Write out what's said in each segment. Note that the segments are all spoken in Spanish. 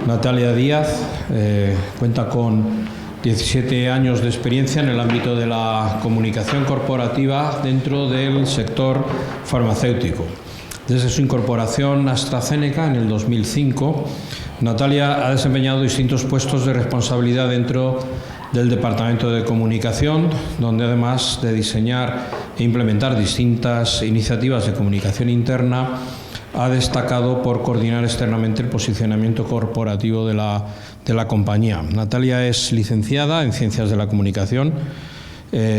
Natalia Díaz cuenta con 17 años de experiencia en el ámbito de la comunicación corporativa dentro del sector farmacéutico. Desde su incorporación a AstraZeneca en el 2005, Natalia ha desempeñado distintos puestos de responsabilidad dentro del Departamento de Comunicación, donde además de diseñar e implementar distintas iniciativas de comunicación interna, ha destacado por coordinar externamente el posicionamiento corporativo de la compañía. Natalia es licenciada en Ciencias de la Comunicación,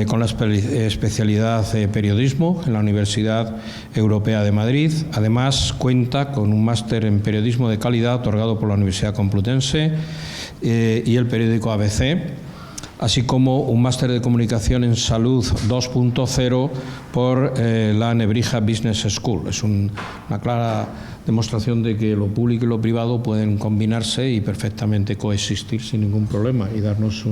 con la especialidad de Periodismo en la Universidad Europea de Madrid. Además, cuenta con un máster en Periodismo de Calidad otorgado por la Universidad Complutense y el periódico ABC, así como un máster de Comunicación en Salud 2.0 por la Nebrija Business School. Es una clara demostración de que lo público y lo privado pueden combinarse y perfectamente coexistir sin ningún problema y darnos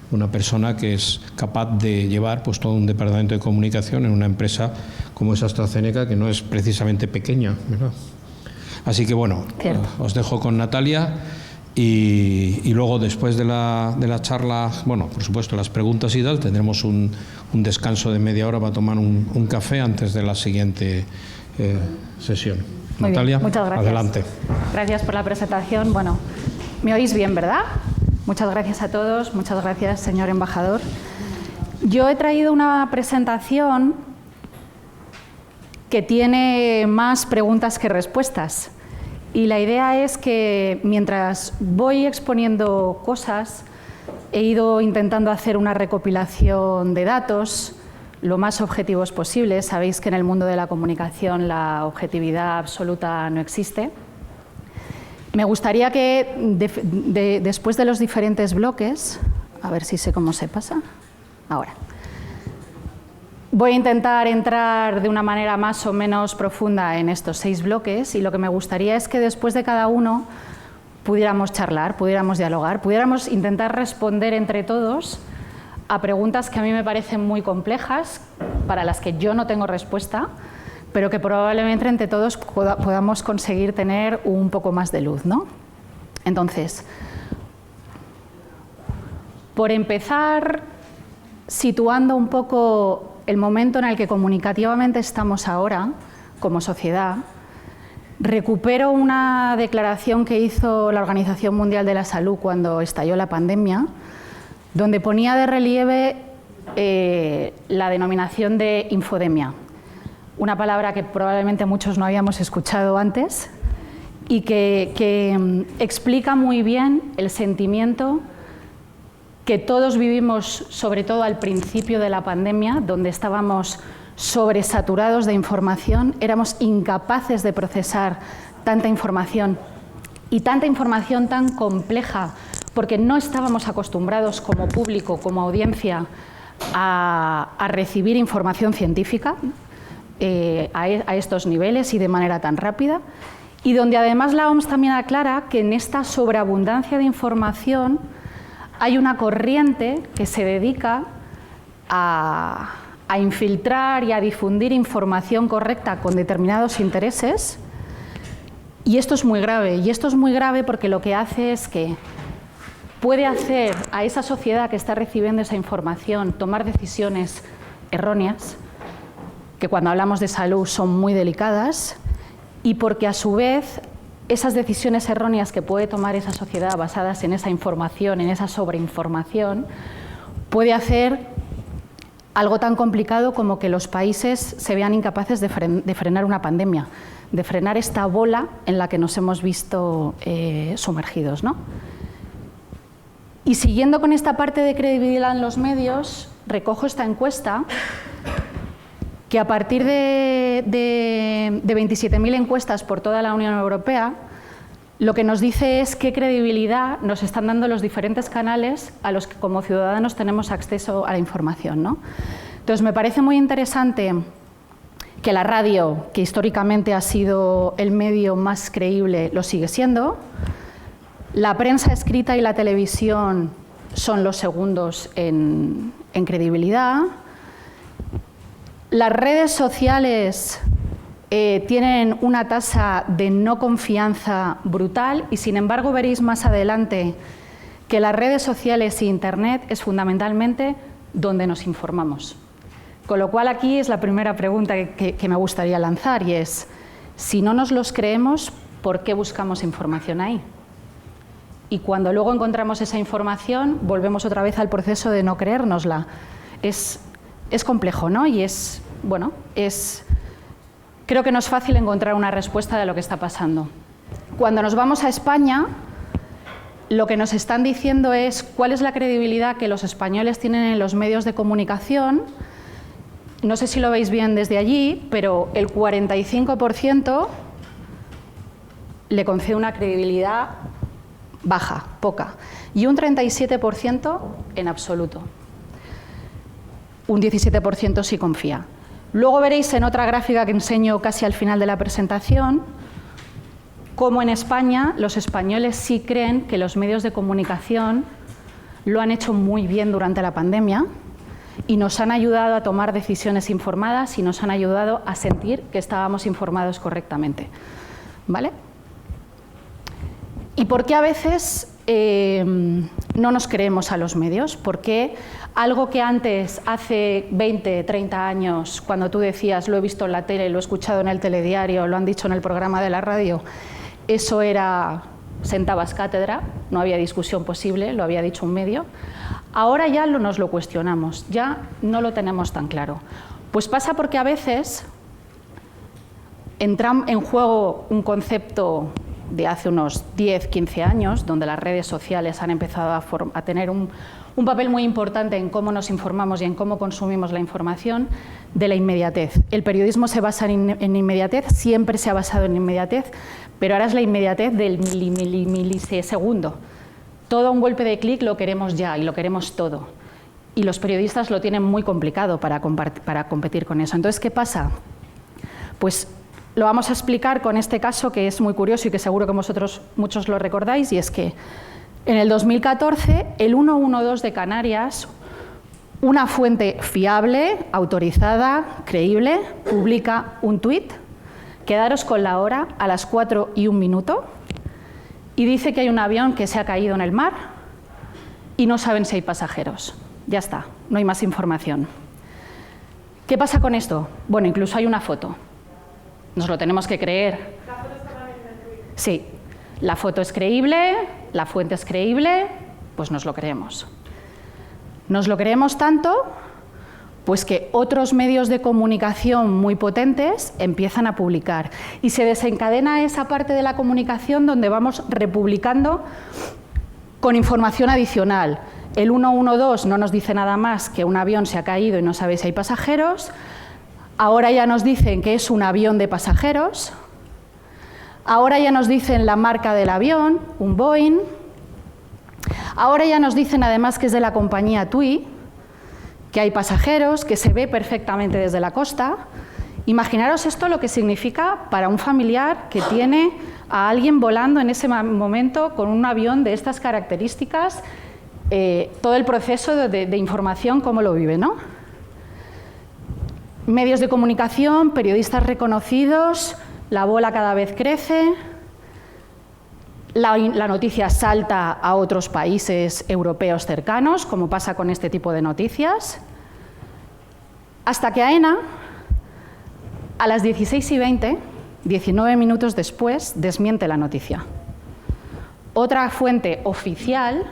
una persona que es capaz de llevar pues todo un departamento de comunicación en una empresa como es AstraZeneca, que no es precisamente pequeña, ¿verdad? Así que bueno, os dejo con Natalia y luego después de la charla, bueno, por supuesto las preguntas y tal, tendremos un descanso de media hora para tomar un café antes de la siguiente sesión. Muy Natalia, bien, muchas gracias. Adelante. Gracias por la presentación. Bueno, ¿me oís bien, verdad? Muchas gracias a todos, muchas gracias, señor embajador. Yo he traído una presentación que tiene más preguntas que respuestas. Y la idea es que mientras voy exponiendo cosas, he ido intentando hacer una recopilación de datos lo más objetivos posible. Sabéis que en el mundo de la comunicación la objetividad absoluta no existe. Me gustaría que después de los diferentes bloques, a ver si sé cómo se pasa, ahora, voy a intentar entrar de una manera más o menos profunda en estos 6 bloques y lo que me gustaría es que después de cada uno pudiéramos charlar, pudiéramos dialogar, pudiéramos intentar responder entre todos a preguntas que a mí me parecen muy complejas, para las que yo no tengo respuesta, pero que probablemente entre todos podamos conseguir tener un poco más de luz, ¿no? Entonces, por empezar, situando un poco el momento en el que comunicativamente estamos ahora, como sociedad, recupero una declaración que hizo la Organización Mundial de la Salud cuando estalló la pandemia, donde ponía de relieve la denominación de infodemia. Una palabra que probablemente muchos no habíamos escuchado antes y que explica muy bien el sentimiento que todos vivimos, sobre todo al principio de la pandemia, donde estábamos sobresaturados de información, éramos incapaces de procesar tanta información y tanta información tan compleja, porque no estábamos acostumbrados como público, como audiencia, a recibir información científica a estos niveles y de manera tan rápida, y donde además la OMS también aclara que en esta sobreabundancia de información hay una corriente que se dedica a infiltrar y a difundir información correcta con determinados intereses, y esto es muy grave, porque lo que hace es que puede hacer a esa sociedad que está recibiendo esa información tomar decisiones erróneas, que cuando hablamos de salud son muy delicadas, y porque a su vez esas decisiones erróneas que puede tomar esa sociedad basadas en esa información, en esa sobreinformación, puede hacer algo tan complicado como que los países se vean incapaces de frenar una pandemia, de frenar esta bola en la que nos hemos visto sumergidos, ¿no? Y siguiendo con esta parte de credibilidad en los medios, recojo esta encuesta que a partir de 27.000 encuestas por toda la Unión Europea, lo que nos dice es qué credibilidad nos están dando los diferentes canales a los que como ciudadanos tenemos acceso a la información, ¿no? Entonces, me parece muy interesante que la radio, que históricamente ha sido el medio más creíble, lo sigue siendo. La prensa escrita y la televisión son los segundos en credibilidad. Las redes sociales tienen una tasa de no confianza brutal y, sin embargo, veréis más adelante que las redes sociales e Internet es fundamentalmente donde nos informamos. Con lo cual, aquí es la primera pregunta que me gustaría lanzar y es, si no nos los creemos, ¿por qué buscamos información ahí? Y cuando luego encontramos esa información, volvemos otra vez al proceso de no creérnosla. Es complejo, ¿no? Y creo que no es fácil encontrar una respuesta de lo que está pasando. Cuando nos vamos a España, lo que nos están diciendo es cuál es la credibilidad que los españoles tienen en los medios de comunicación. No sé si lo veis bien desde allí, pero el 45% le concede una credibilidad baja, poca, y un 37% en absoluto. Un 17% sí confía. Luego veréis en otra gráfica que enseño casi al final de la presentación cómo en España los españoles sí creen que los medios de comunicación lo han hecho muy bien durante la pandemia y nos han ayudado a tomar decisiones informadas y nos han ayudado a sentir que estábamos informados correctamente. ¿Vale? ¿Y por qué a veces no nos creemos a los medios? ¿Por qué algo que antes, hace 20, 30 años, cuando tú decías, lo he visto en la tele, lo he escuchado en el telediario, lo han dicho en el programa de la radio, eso era, sentabas cátedra, no había discusión posible, lo había dicho un medio, ahora ya nos lo cuestionamos, ya no lo tenemos tan claro. Pues pasa porque a veces entra en juego un concepto de hace unos 10, 15 años, donde las redes sociales han empezado a tener un papel muy importante en cómo nos informamos y en cómo consumimos la información, de la inmediatez. El periodismo se basa en inmediatez, siempre se ha basado en inmediatez, pero ahora es la inmediatez del milisegundo. Todo un golpe de clic lo queremos ya y lo queremos todo. Y los periodistas lo tienen muy complicado para competir con eso. Entonces, ¿qué pasa? Pues lo vamos a explicar con este caso que es muy curioso y que seguro que vosotros muchos lo recordáis, y es que en el 2014 el 112 de Canarias, una fuente fiable, autorizada, creíble, publica un tuit, quedaros con la hora, a las 4:01, y dice que hay un avión que se ha caído en el mar y no saben si hay pasajeros. Ya está, no hay más información. ¿Qué pasa con esto? Bueno, incluso hay una foto. Nos lo tenemos que creer. ¿La foto está también en el tuit? Sí, la foto es creíble, la fuente es creíble, pues nos lo creemos. Nos lo creemos tanto, pues que otros medios de comunicación muy potentes empiezan a publicar. Y se desencadena esa parte de la comunicación donde vamos republicando con información adicional. El 112 no nos dice nada más que un avión se ha caído y no sabe si hay pasajeros. Ahora ya nos dicen que es un avión de pasajeros. Ahora ya nos dicen la marca del avión, un Boeing. Ahora ya nos dicen además que es de la compañía TUI, que hay pasajeros, que se ve perfectamente desde la costa. Imaginaros esto lo que significa para un familiar que tiene a alguien volando en ese momento con un avión de estas características, todo el proceso de información, cómo lo vive, ¿no? Medios de comunicación, periodistas reconocidos, la bola cada vez crece, la noticia salta a otros países europeos cercanos, como pasa con este tipo de noticias, hasta que AENA, a las 16:20, 19 minutos después, desmiente la noticia. Otra fuente oficial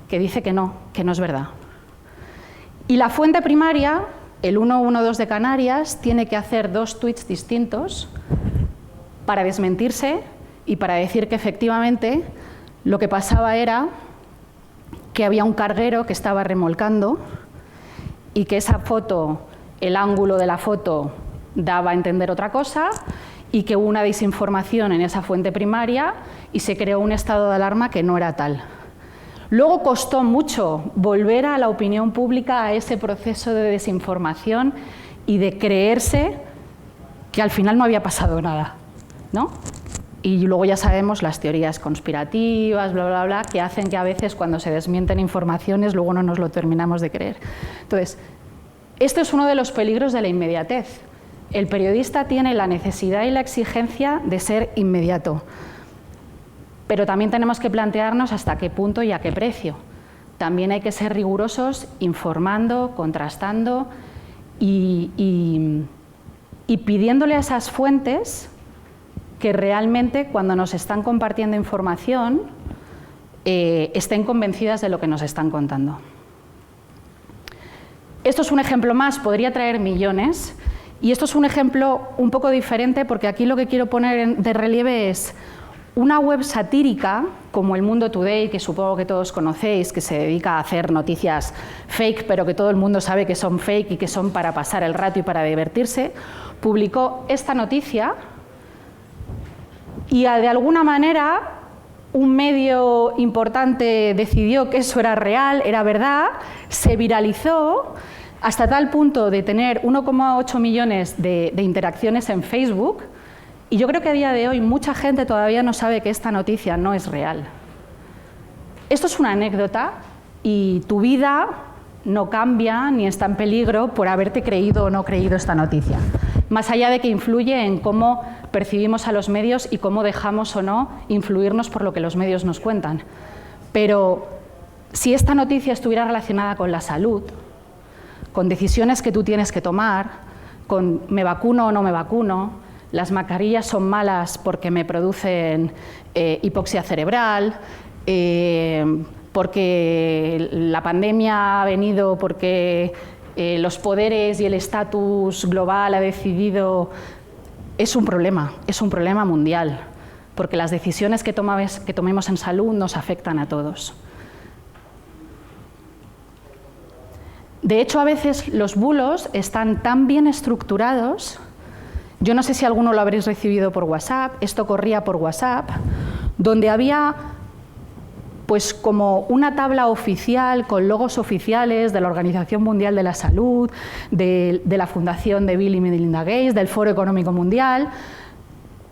que dice que no es verdad. Y la fuente primaria, el 112 de Canarias, tiene que hacer 2 tuits distintos para desmentirse y para decir que efectivamente lo que pasaba era que había un carguero que estaba remolcando y que esa foto, el ángulo de la foto daba a entender otra cosa y que hubo una desinformación en esa fuente primaria y se creó un estado de alarma que no era tal. Luego costó mucho volver a la opinión pública a ese proceso de desinformación y de creerse que al final no había pasado nada, ¿no? Y luego ya sabemos las teorías conspirativas, bla, bla, bla, que hacen que a veces cuando se desmienten informaciones luego no nos lo terminamos de creer. Entonces, esto es uno de los peligros de la inmediatez. El periodista tiene la necesidad y la exigencia de ser inmediato, pero también tenemos que plantearnos hasta qué punto y a qué precio. También hay que ser rigurosos informando, contrastando y pidiéndole a esas fuentes que realmente cuando nos están compartiendo información estén convencidas de lo que nos están contando. Esto es un ejemplo más, podría traer millones, y esto es un ejemplo un poco diferente porque aquí lo que quiero poner de relieve es una web satírica como El Mundo Today, que supongo que todos conocéis, que se dedica a hacer noticias fake, pero que todo el mundo sabe que son fake y que son para pasar el rato y para divertirse, publicó esta noticia y de alguna manera un medio importante decidió que eso era real, era verdad, se viralizó hasta tal punto de tener 1,8 millones de interacciones en Facebook, y yo creo que a día de hoy mucha gente todavía no sabe que esta noticia no es real. Esto es una anécdota y tu vida no cambia ni está en peligro por haberte creído o no creído esta noticia, más allá de que influye en cómo percibimos a los medios y cómo dejamos o no influirnos por lo que los medios nos cuentan. Pero si esta noticia estuviera relacionada con la salud, con decisiones que tú tienes que tomar, con me vacuno o no me vacuno, las mascarillas son malas porque me producen hipoxia cerebral, porque la pandemia ha venido porque los poderes y el estatus global ha decidido, es un problema mundial, porque las decisiones que tomemos en salud nos afectan a todos. De hecho, a veces los bulos están tan bien estructurados, yo no sé si alguno lo habréis recibido por WhatsApp, esto corría por WhatsApp, donde había pues como una tabla oficial con logos oficiales de la Organización Mundial de la Salud, de la Fundación de Bill y Melinda Gates, del Foro Económico Mundial,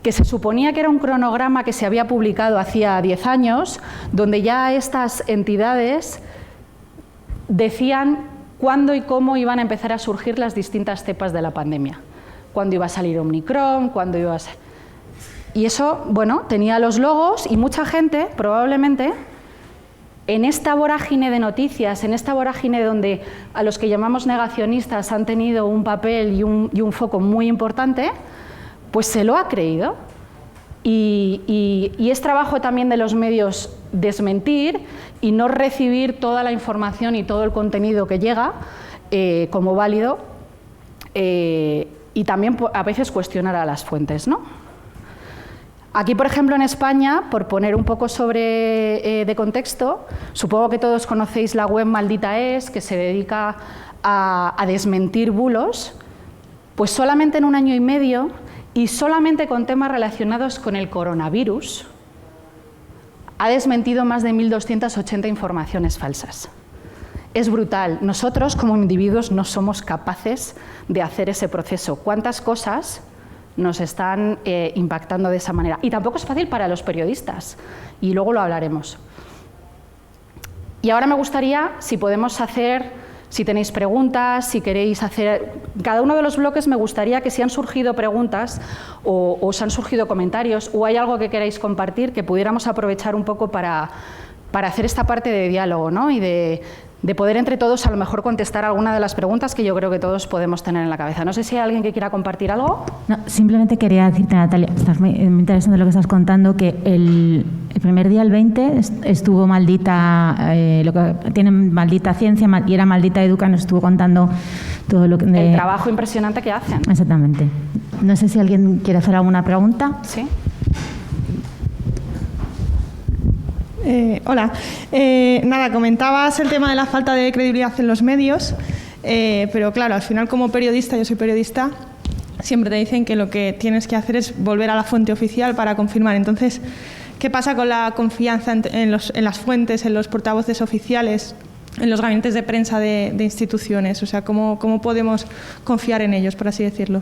que se suponía que era un cronograma que se había publicado hacía 10 años, donde ya estas entidades decían cuándo y cómo iban a empezar a surgir las distintas cepas de la pandemia. Cuándo iba a salir Omicron, cuándo iba a ser... Y eso, bueno, tenía los logos y mucha gente, probablemente, en esta vorágine de noticias, en esta vorágine donde a los que llamamos negacionistas han tenido un papel y un foco muy importante, pues se lo ha creído. Y es trabajo también de los medios desmentir y no recibir toda la información y todo el contenido que llega como válido y también a veces cuestionar a las fuentes, ¿no? Aquí, por ejemplo, en España, por poner un poco de contexto, supongo que todos conocéis la web Maldita Es, que se dedica a desmentir bulos, pues solamente en 1 año y medio y solamente con temas relacionados con el coronavirus, ha desmentido más de 1.280 informaciones falsas. Es brutal. Nosotros, como individuos, no somos capaces de hacer ese proceso. ¿Cuántas cosas nos están impactando de esa manera? Y tampoco es fácil para los periodistas, y luego lo hablaremos. Y ahora me gustaría, si podemos si tenéis preguntas, si queréis hacer... Cada uno de los bloques me gustaría que si han surgido preguntas o os han surgido comentarios o hay algo que queráis compartir, que pudiéramos aprovechar un poco para hacer esta parte de diálogo, ¿no? Y de poder entre todos a lo mejor contestar alguna de las preguntas que yo creo que todos podemos tener en la cabeza. No sé si hay alguien que quiera compartir algo. No, simplemente quería decirte, Natalia, estás muy interesante lo que estás contando, que el primer día, el 20, estuvo Maldita, lo que tienen Maldita Ciencia y era Maldita Educa, nos estuvo contando todo lo que... El trabajo impresionante que hacen. Exactamente. No sé si alguien quiere hacer alguna pregunta. Sí. Hola. Nada, comentabas el tema de la falta de credibilidad en los medios, pero claro, al final como periodista, yo soy periodista, siempre te dicen que lo que tienes que hacer es volver a la fuente oficial para confirmar. Entonces, ¿qué pasa con la confianza en las fuentes, en los portavoces oficiales, en los gabinetes de prensa de instituciones? O sea, ¿cómo podemos confiar en ellos, por así decirlo?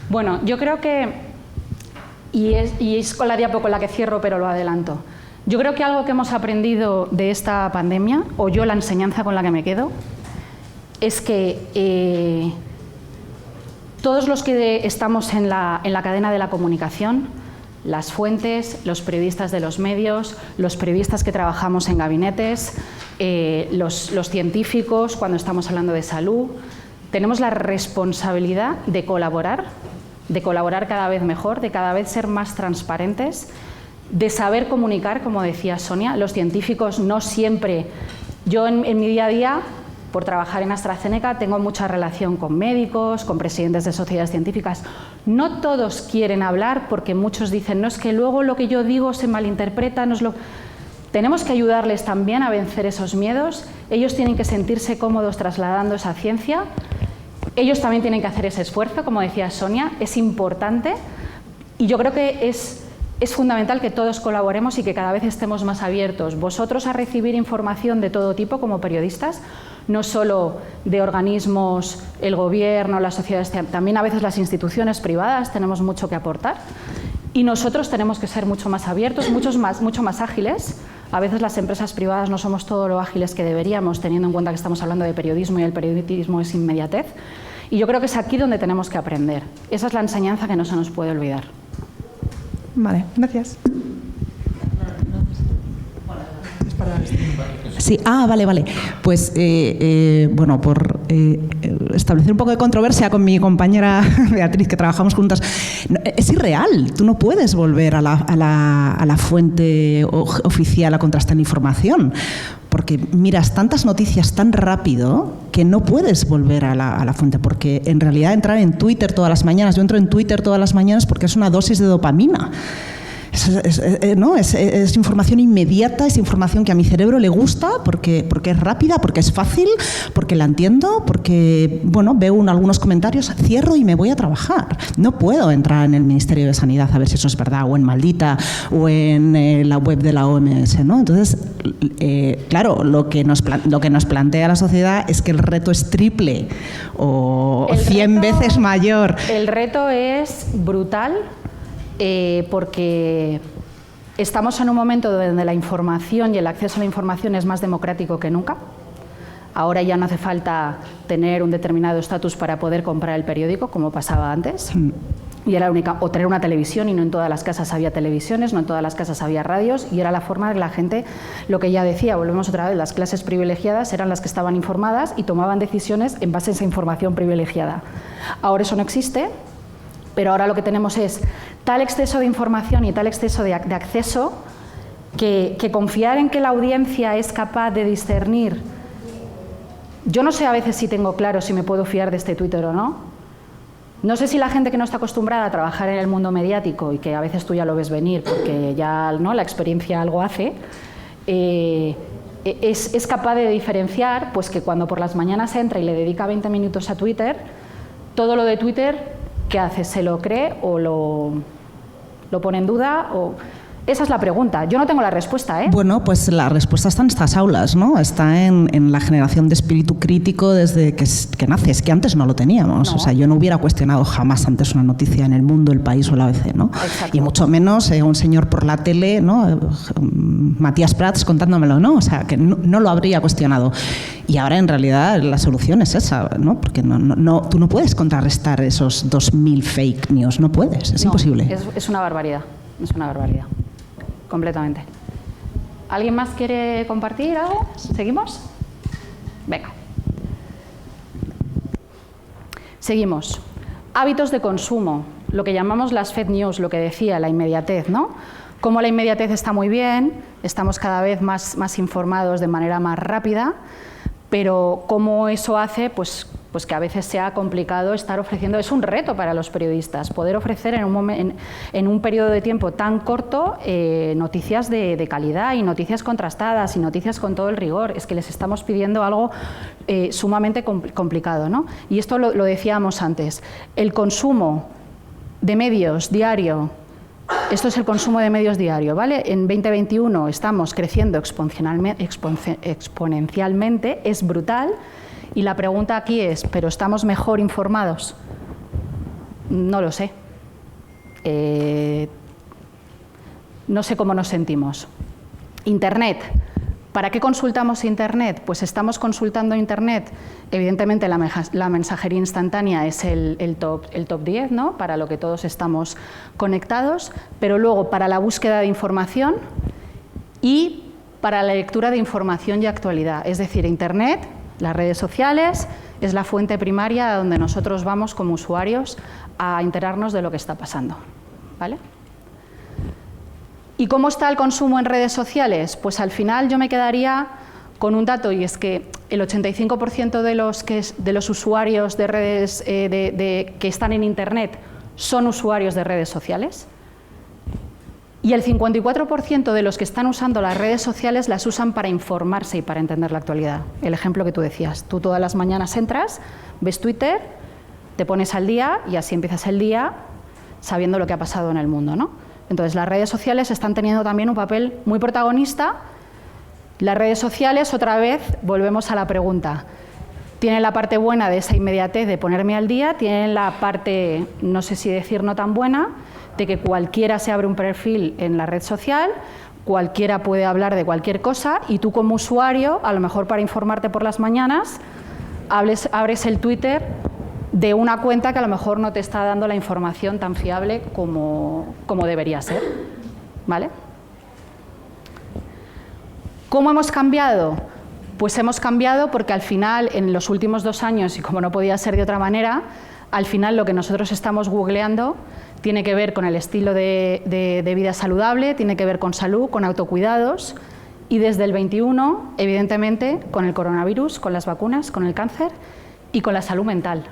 Bueno, yo creo que, y es con la diapo con la que cierro, pero lo adelanto, yo creo que algo que hemos aprendido de esta pandemia, o yo la enseñanza con la que me quedo, es que Todos los que estamos en la cadena de la comunicación, las fuentes, los periodistas de los medios, los periodistas que trabajamos en gabinetes, los científicos cuando estamos hablando de salud, tenemos la responsabilidad de colaborar cada vez mejor, de cada vez ser más transparentes, de saber comunicar, como decía Sonia. Los científicos no siempre... Yo en mi día a día, por trabajar en AstraZeneca, tengo mucha relación con médicos, con presidentes de sociedades científicas. No todos quieren hablar porque muchos dicen, no, es que luego lo que yo digo se malinterpreta, no es lo... Tenemos que ayudarles también a vencer esos miedos. Ellos tienen que sentirse cómodos trasladando esa ciencia. Ellos también tienen que hacer ese esfuerzo, como decía Sonia, es importante. Y yo creo que es fundamental que todos colaboremos y que cada vez estemos más abiertos. Vosotros a recibir información de todo tipo como periodistas, no solo de organismos, el gobierno, las sociedades, también a veces las instituciones privadas tenemos mucho que aportar. Y nosotros tenemos que ser mucho más abiertos, mucho más ágiles. A veces las empresas privadas no somos todo lo ágiles que deberíamos, teniendo en cuenta que estamos hablando de periodismo y el periodismo es inmediatez. Y yo creo que es aquí donde tenemos que aprender. Esa es la enseñanza que no se nos puede olvidar. Vale, gracias. Sí, vale. Pues, bueno, por establecer un poco de controversia con mi compañera Beatriz, que trabajamos juntas, es irreal. Tú no puedes volver a la fuente oficial a contrastar información, porque miras tantas noticias tan rápido que no puedes volver a la fuente, porque en realidad entrar en Twitter todas las mañanas, yo entro en Twitter todas las mañanas porque es una dosis de dopamina. Es información inmediata, es información que a mi cerebro le gusta porque es rápida, porque es fácil, porque la entiendo, porque veo algunos comentarios, cierro y me voy a trabajar. No puedo entrar en el Ministerio de Sanidad a ver si eso es verdad, o en Maldita, o en la web de la OMS, ¿no? Entonces, claro, lo que nos plantea la sociedad es que el reto es triple o 100 veces mayor. El reto es brutal. Porque estamos en un momento donde la información y el acceso a la información es más democrático que nunca. Ahora ya no hace falta tener un determinado estatus para poder comprar el periódico, como pasaba antes. Y era o tener una televisión, y no en todas las casas había televisiones, no en todas las casas había radios, y era la forma de la gente, lo que ya decía, volvemos otra vez, las clases privilegiadas eran las que estaban informadas y tomaban decisiones en base a esa información privilegiada. Ahora eso no existe. Pero ahora lo que tenemos es tal exceso de información y tal exceso de acceso que confiar en que la audiencia es capaz de discernir. Yo no sé a veces si tengo claro si me puedo fiar de este Twitter o no. No sé si la gente que no está acostumbrada a trabajar en el mundo mediático y que a veces tú ya lo ves venir porque ya la experiencia algo hace, es capaz de diferenciar pues que cuando por las mañanas entra y le dedica 20 minutos a Twitter, todo lo de Twitter, ¿qué hace? ¿Se lo cree o lo pone en duda? Esa es la pregunta. Yo no tengo la respuesta, ¿eh? Bueno, pues la respuesta está en estas aulas, ¿no? Está en la generación de espíritu crítico desde que nace. Es que antes no lo teníamos. No. O sea, yo no hubiera cuestionado jamás antes una noticia en El Mundo, El País o la ABC, ¿no? Exacto. Y mucho menos un señor por la tele, ¿no? Matías Prats contándomelo, ¿no? O sea, que no lo habría cuestionado. Y ahora, en realidad, la solución es esa, ¿no? Porque tú no puedes contrarrestar esos 2.000 fake news. No puedes, es imposible. Es una barbaridad. Es una barbaridad. Completamente. ¿Alguien más quiere compartir algo? ¿Seguimos? Venga. Seguimos. Hábitos de consumo, lo que llamamos las fake news, lo que decía, la inmediatez, ¿no? Como la inmediatez está muy bien, estamos cada vez más informados de manera más rápida, pero cómo eso hace pues que a veces sea complicado estar ofreciendo. Es un reto para los periodistas poder ofrecer en un periodo de tiempo tan corto noticias de calidad y noticias contrastadas y noticias con todo el rigor. Es que les estamos pidiendo algo sumamente complicado, ¿no? Y esto lo decíamos antes. El consumo de medios diario, esto es el consumo de medios diario, ¿vale? En 2021 estamos creciendo exponencialmente, es brutal. Y la pregunta aquí es, ¿pero estamos mejor informados? No lo sé. No sé cómo nos sentimos. Internet. ¿Para qué consultamos Internet? Pues estamos consultando Internet. Evidentemente la mensajería instantánea es el top 10, ¿no? Para lo que todos estamos conectados, pero luego para la búsqueda de información y para la lectura de información y actualidad. Es decir, Internet, las redes sociales, es la fuente primaria a donde nosotros vamos como usuarios a enterarnos de lo que está pasando, ¿vale? ¿Y cómo está el consumo en redes sociales? Pues al final yo me quedaría con un dato, y es que el 85% de los usuarios de redes que están en Internet son usuarios de redes sociales, y el 54% de los que están usando las redes sociales las usan para informarse y para entender la actualidad. El ejemplo que tú decías, tú todas las mañanas entras, ves Twitter, te pones al día y así empiezas el día sabiendo lo que ha pasado en el mundo, ¿no? Entonces, las redes sociales están teniendo también un papel muy protagonista. Las redes sociales, otra vez, volvemos a la pregunta. Tienen la parte buena de esa inmediatez de ponerme al día, tienen la parte, no sé si decir no tan buena, de que cualquiera se abre un perfil en la red social, cualquiera puede hablar de cualquier cosa y tú como usuario, a lo mejor para informarte por las mañanas, abres el Twitter de una cuenta que a lo mejor no te está dando la información tan fiable como debería ser, ¿vale? ¿Cómo hemos cambiado? Pues hemos cambiado porque al final, en los últimos 2 años, y como no podía ser de otra manera, al final lo que nosotros estamos googleando tiene que ver con el estilo de vida saludable, tiene que ver con salud, con autocuidados, y desde el 21, evidentemente, con el coronavirus, con las vacunas, con el cáncer y con la salud mental.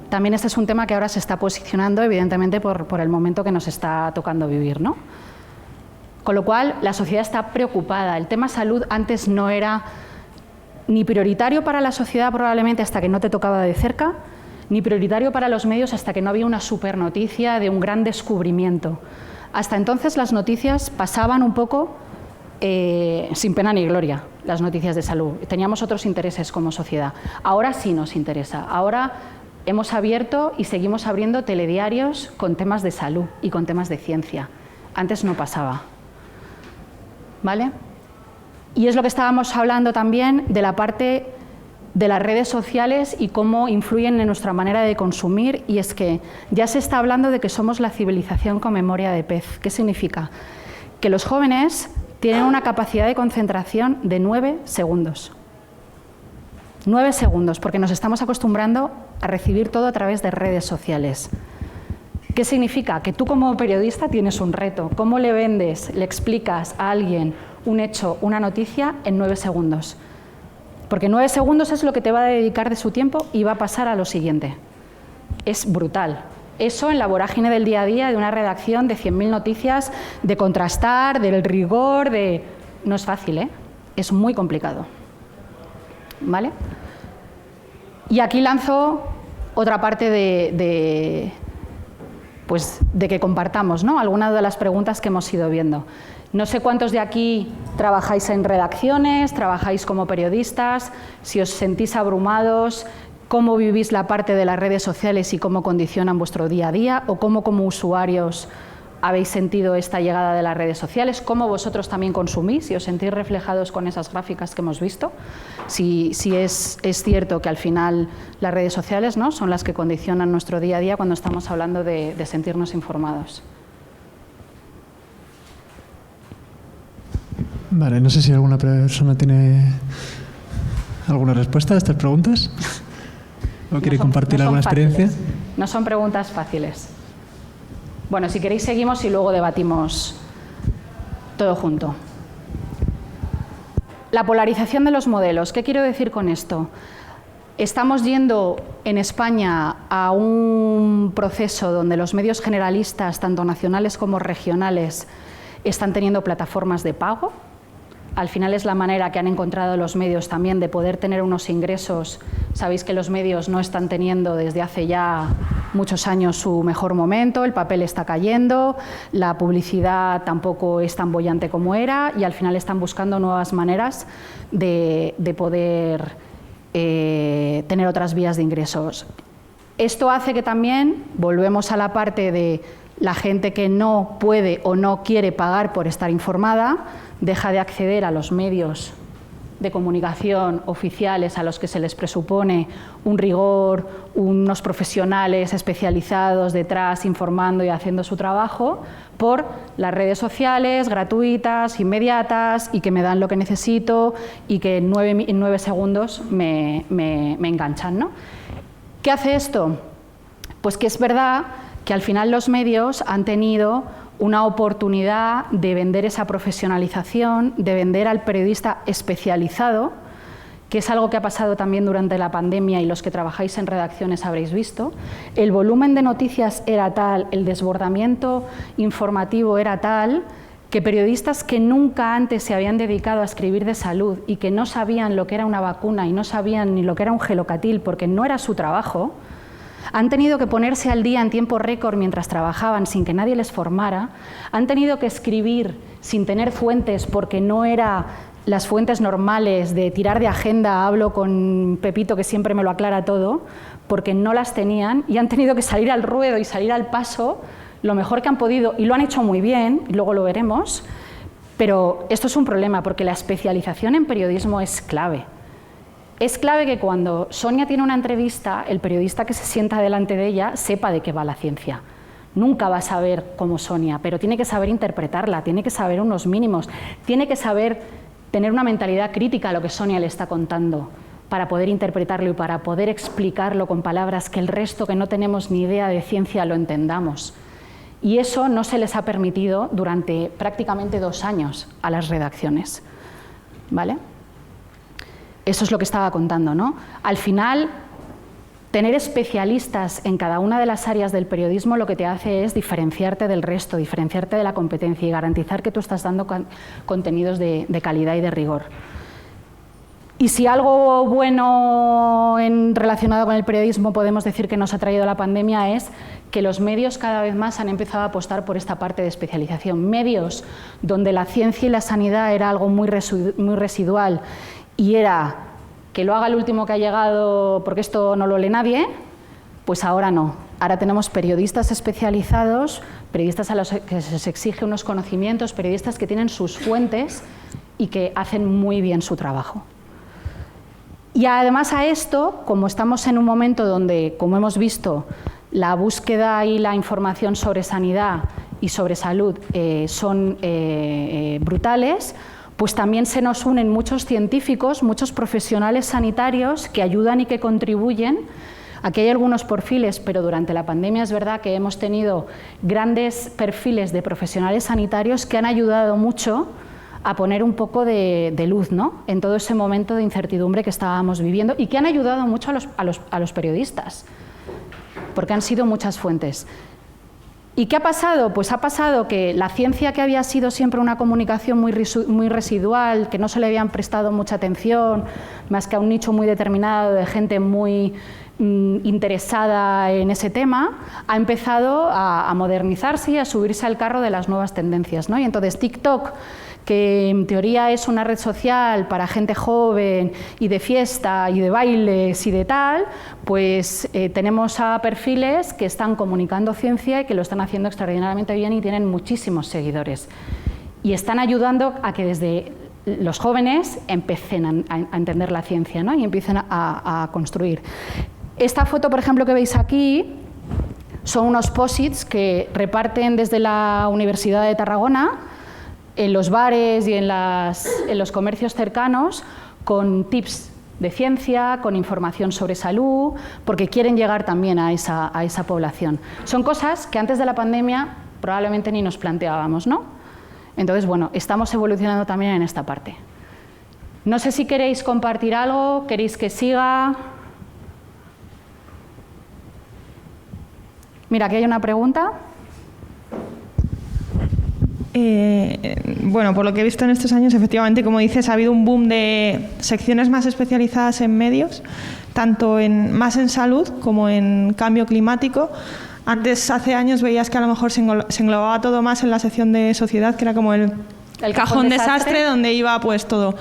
También este es un tema que ahora se está posicionando, evidentemente, por el momento que nos está tocando vivir, ¿no? Con lo cual, la sociedad está preocupada. El tema salud antes no era ni prioritario para la sociedad, probablemente, hasta que no te tocaba de cerca, ni prioritario para los medios hasta que no había una supernoticia de un gran descubrimiento. Hasta entonces, las noticias pasaban un poco sin pena ni gloria, las noticias de salud. Teníamos otros intereses como sociedad. Ahora sí nos interesa. Ahora hemos abierto y seguimos abriendo telediarios con temas de salud y con temas de ciencia. Antes no pasaba, ¿vale? Y es lo que estábamos hablando también de la parte de las redes sociales y cómo influyen en nuestra manera de consumir, y es que ya se está hablando de que somos la civilización con memoria de pez. ¿Qué significa? Que los jóvenes tienen una capacidad de concentración de 9 segundos. 9 segundos, porque nos estamos acostumbrando a recibir todo a través de redes sociales. ¿Qué significa? Que tú como periodista tienes un reto. ¿Cómo le vendes, le explicas a alguien un hecho, una noticia en 9 segundos? Porque 9 segundos es lo que te va a dedicar de su tiempo y va a pasar a lo siguiente. Es brutal. Eso en la vorágine del día a día de una redacción de 100.000 noticias, de contrastar, del rigor, de... No es fácil, ¿eh? Es muy complicado. ¿Vale? Y aquí lanzo otra parte de que compartamos, ¿no? Algunas de las preguntas que hemos ido viendo. No sé cuántos de aquí trabajáis en redacciones, trabajáis como periodistas, si os sentís abrumados, cómo vivís la parte de las redes sociales y cómo condicionan vuestro día a día, o cómo como usuarios habéis sentido esta llegada de las redes sociales, cómo vosotros también consumís, si os sentís reflejados con esas gráficas que hemos visto, si es cierto que al final las redes sociales, ¿no?, son las que condicionan nuestro día a día cuando estamos hablando de sentirnos informados. Vale, no sé si alguna persona tiene alguna respuesta a estas preguntas o quiere compartir alguna experiencia. No son preguntas fáciles. Bueno, si queréis seguimos y luego debatimos todo junto. La polarización de los modelos. ¿Qué quiero decir con esto? Estamos yendo en España a un proceso donde los medios generalistas, tanto nacionales como regionales, están teniendo plataformas de pago. Al final es la manera que han encontrado los medios también de poder tener unos ingresos. Sabéis que los medios no están teniendo desde hace ya muchos años su mejor momento, el papel está cayendo, la publicidad tampoco es tan boyante como era y al final están buscando nuevas maneras de poder tener otras vías de ingresos. Esto hace que también volvemos a la parte de La gente que no puede o no quiere pagar por estar informada deja de acceder a los medios de comunicación oficiales a los que se les presupone un rigor, unos profesionales especializados detrás informando y haciendo su trabajo, por las redes sociales gratuitas, inmediatas y que me dan lo que necesito y que en 9 segundos me enganchan, ¿no? ¿Qué hace esto? Pues que es verdad que al final los medios han tenido una oportunidad de vender esa profesionalización, de vender al periodista especializado, que es algo que ha pasado también durante la pandemia y los que trabajáis en redacciones habréis visto. El volumen de noticias era tal, el desbordamiento informativo era tal, que periodistas que nunca antes se habían dedicado a escribir de salud y que no sabían lo que era una vacuna y no sabían ni lo que era un gelocatil porque no era su trabajo, han tenido que ponerse al día en tiempo récord mientras trabajaban sin que nadie les formara, han tenido que escribir sin tener fuentes porque no era las fuentes normales de tirar de agenda, hablo con Pepito que siempre me lo aclara todo, porque no las tenían y han tenido que salir al ruedo y salir al paso lo mejor que han podido y lo han hecho muy bien, y luego lo veremos, pero esto es un problema porque la especialización en periodismo es clave. Es clave que cuando Sonia tiene una entrevista, el periodista que se sienta delante de ella sepa de qué va la ciencia. Nunca va a saber como Sonia, pero tiene que saber interpretarla, tiene que saber unos mínimos, tiene que saber tener una mentalidad crítica a lo que Sonia le está contando para poder interpretarlo y para poder explicarlo con palabras que el resto que no tenemos ni idea de ciencia lo entendamos. Y eso no se les ha permitido durante prácticamente 2 años a las redacciones, ¿vale? Eso es lo que estaba contando, ¿no? Al final, tener especialistas en cada una de las áreas del periodismo lo que te hace es diferenciarte del resto, diferenciarte de la competencia y garantizar que tú estás dando contenidos de calidad y de rigor. Y si algo bueno relacionado con el periodismo podemos decir que nos ha traído la pandemia es que los medios cada vez más han empezado a apostar por esta parte de especialización. Medios donde la ciencia y la sanidad era algo muy residual y era que lo haga el último que ha llegado porque esto no lo lee nadie, pues ahora no. Ahora tenemos periodistas especializados, periodistas a los que se les exige unos conocimientos, periodistas que tienen sus fuentes y que hacen muy bien su trabajo. Y además a esto, como estamos en un momento donde, como hemos visto, la búsqueda y la información sobre sanidad y sobre salud son brutales, pues también se nos unen muchos científicos, muchos profesionales sanitarios que ayudan y que contribuyen. Aquí hay algunos perfiles, pero durante la pandemia es verdad que hemos tenido grandes perfiles de profesionales sanitarios que han ayudado mucho a poner un poco de luz, ¿no?, en todo ese momento de incertidumbre que estábamos viviendo y que han ayudado mucho a los periodistas, porque han sido muchas fuentes. ¿Y qué ha pasado? Pues ha pasado que la ciencia, que había sido siempre una comunicación muy residual, que no se le habían prestado mucha atención, más que a un nicho muy determinado de gente muy interesada en ese tema, ha empezado a modernizarse y a subirse al carro de las nuevas tendencias, ¿no? Y entonces TikTok, que en teoría es una red social para gente joven y de fiesta y de bailes y de tal, pues tenemos a perfiles que están comunicando ciencia y que lo están haciendo extraordinariamente bien y tienen muchísimos seguidores. Y están ayudando a que desde los jóvenes empiecen a entender la ciencia, ¿no?, y empiecen a construir. Esta foto, por ejemplo, que veis aquí, son unos posits que reparten desde la Universidad de Tarragona en los bares y en los comercios cercanos con tips de ciencia, con información sobre salud, porque quieren llegar también a esa población. Son cosas que antes de la pandemia probablemente ni nos planteábamos, ¿no? Entonces, bueno, estamos evolucionando también en esta parte. No sé si queréis compartir algo, queréis que siga. Mira, aquí hay una pregunta. Bueno, por lo que he visto en estos años, efectivamente, como dices, ha habido un boom de secciones más especializadas en medios, tanto más en salud como en cambio climático. Antes, hace años, veías que a lo mejor se englobaba todo más en la sección de sociedad, que era como el cajón desastre, donde iba pues todo,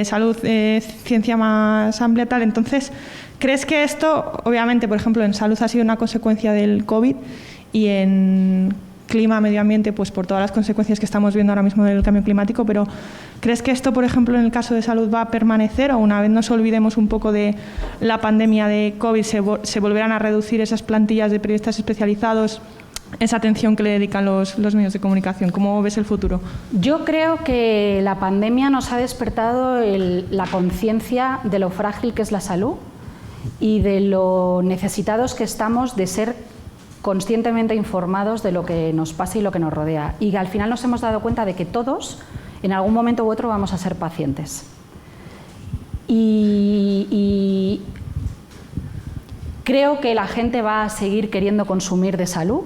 salud, ciencia más amplia, tal. Entonces, ¿crees que esto, obviamente, por ejemplo, en salud ha sido una consecuencia del COVID y en clima, medio ambiente, pues por todas las consecuencias que estamos viendo ahora mismo del cambio climático, pero ¿crees que esto, por ejemplo, en el caso de salud va a permanecer o una vez nos olvidemos un poco de la pandemia de COVID, se volverán a reducir esas plantillas de periodistas especializados, esa atención que le dedican los medios de comunicación? ¿Cómo ves el futuro? Yo creo que la pandemia nos ha despertado la conciencia de lo frágil que es la salud y de lo necesitados que estamos de ser conscientemente informados de lo que nos pasa y lo que nos rodea. Y al final nos hemos dado cuenta de que todos, en algún momento u otro, vamos a ser pacientes. Y creo que la gente va a seguir queriendo consumir de salud.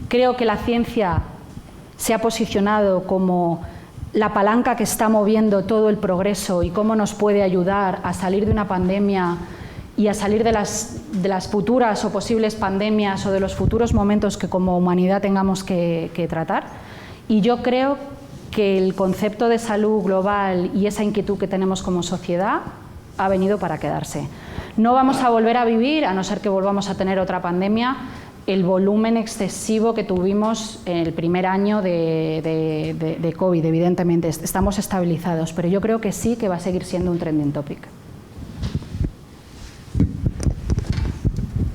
Creo que la ciencia se ha posicionado como la palanca que está moviendo todo el progreso y cómo nos puede ayudar a salir de una pandemia y a salir de las futuras o posibles pandemias o de los futuros momentos que como humanidad tengamos que tratar. Y yo creo que el concepto de salud global y esa inquietud que tenemos como sociedad ha venido para quedarse. No vamos a volver a vivir, a no ser que volvamos a tener otra pandemia, el volumen excesivo que tuvimos en el primer año de COVID, evidentemente. Estamos estabilizados, pero yo creo que sí que va a seguir siendo un trending topic.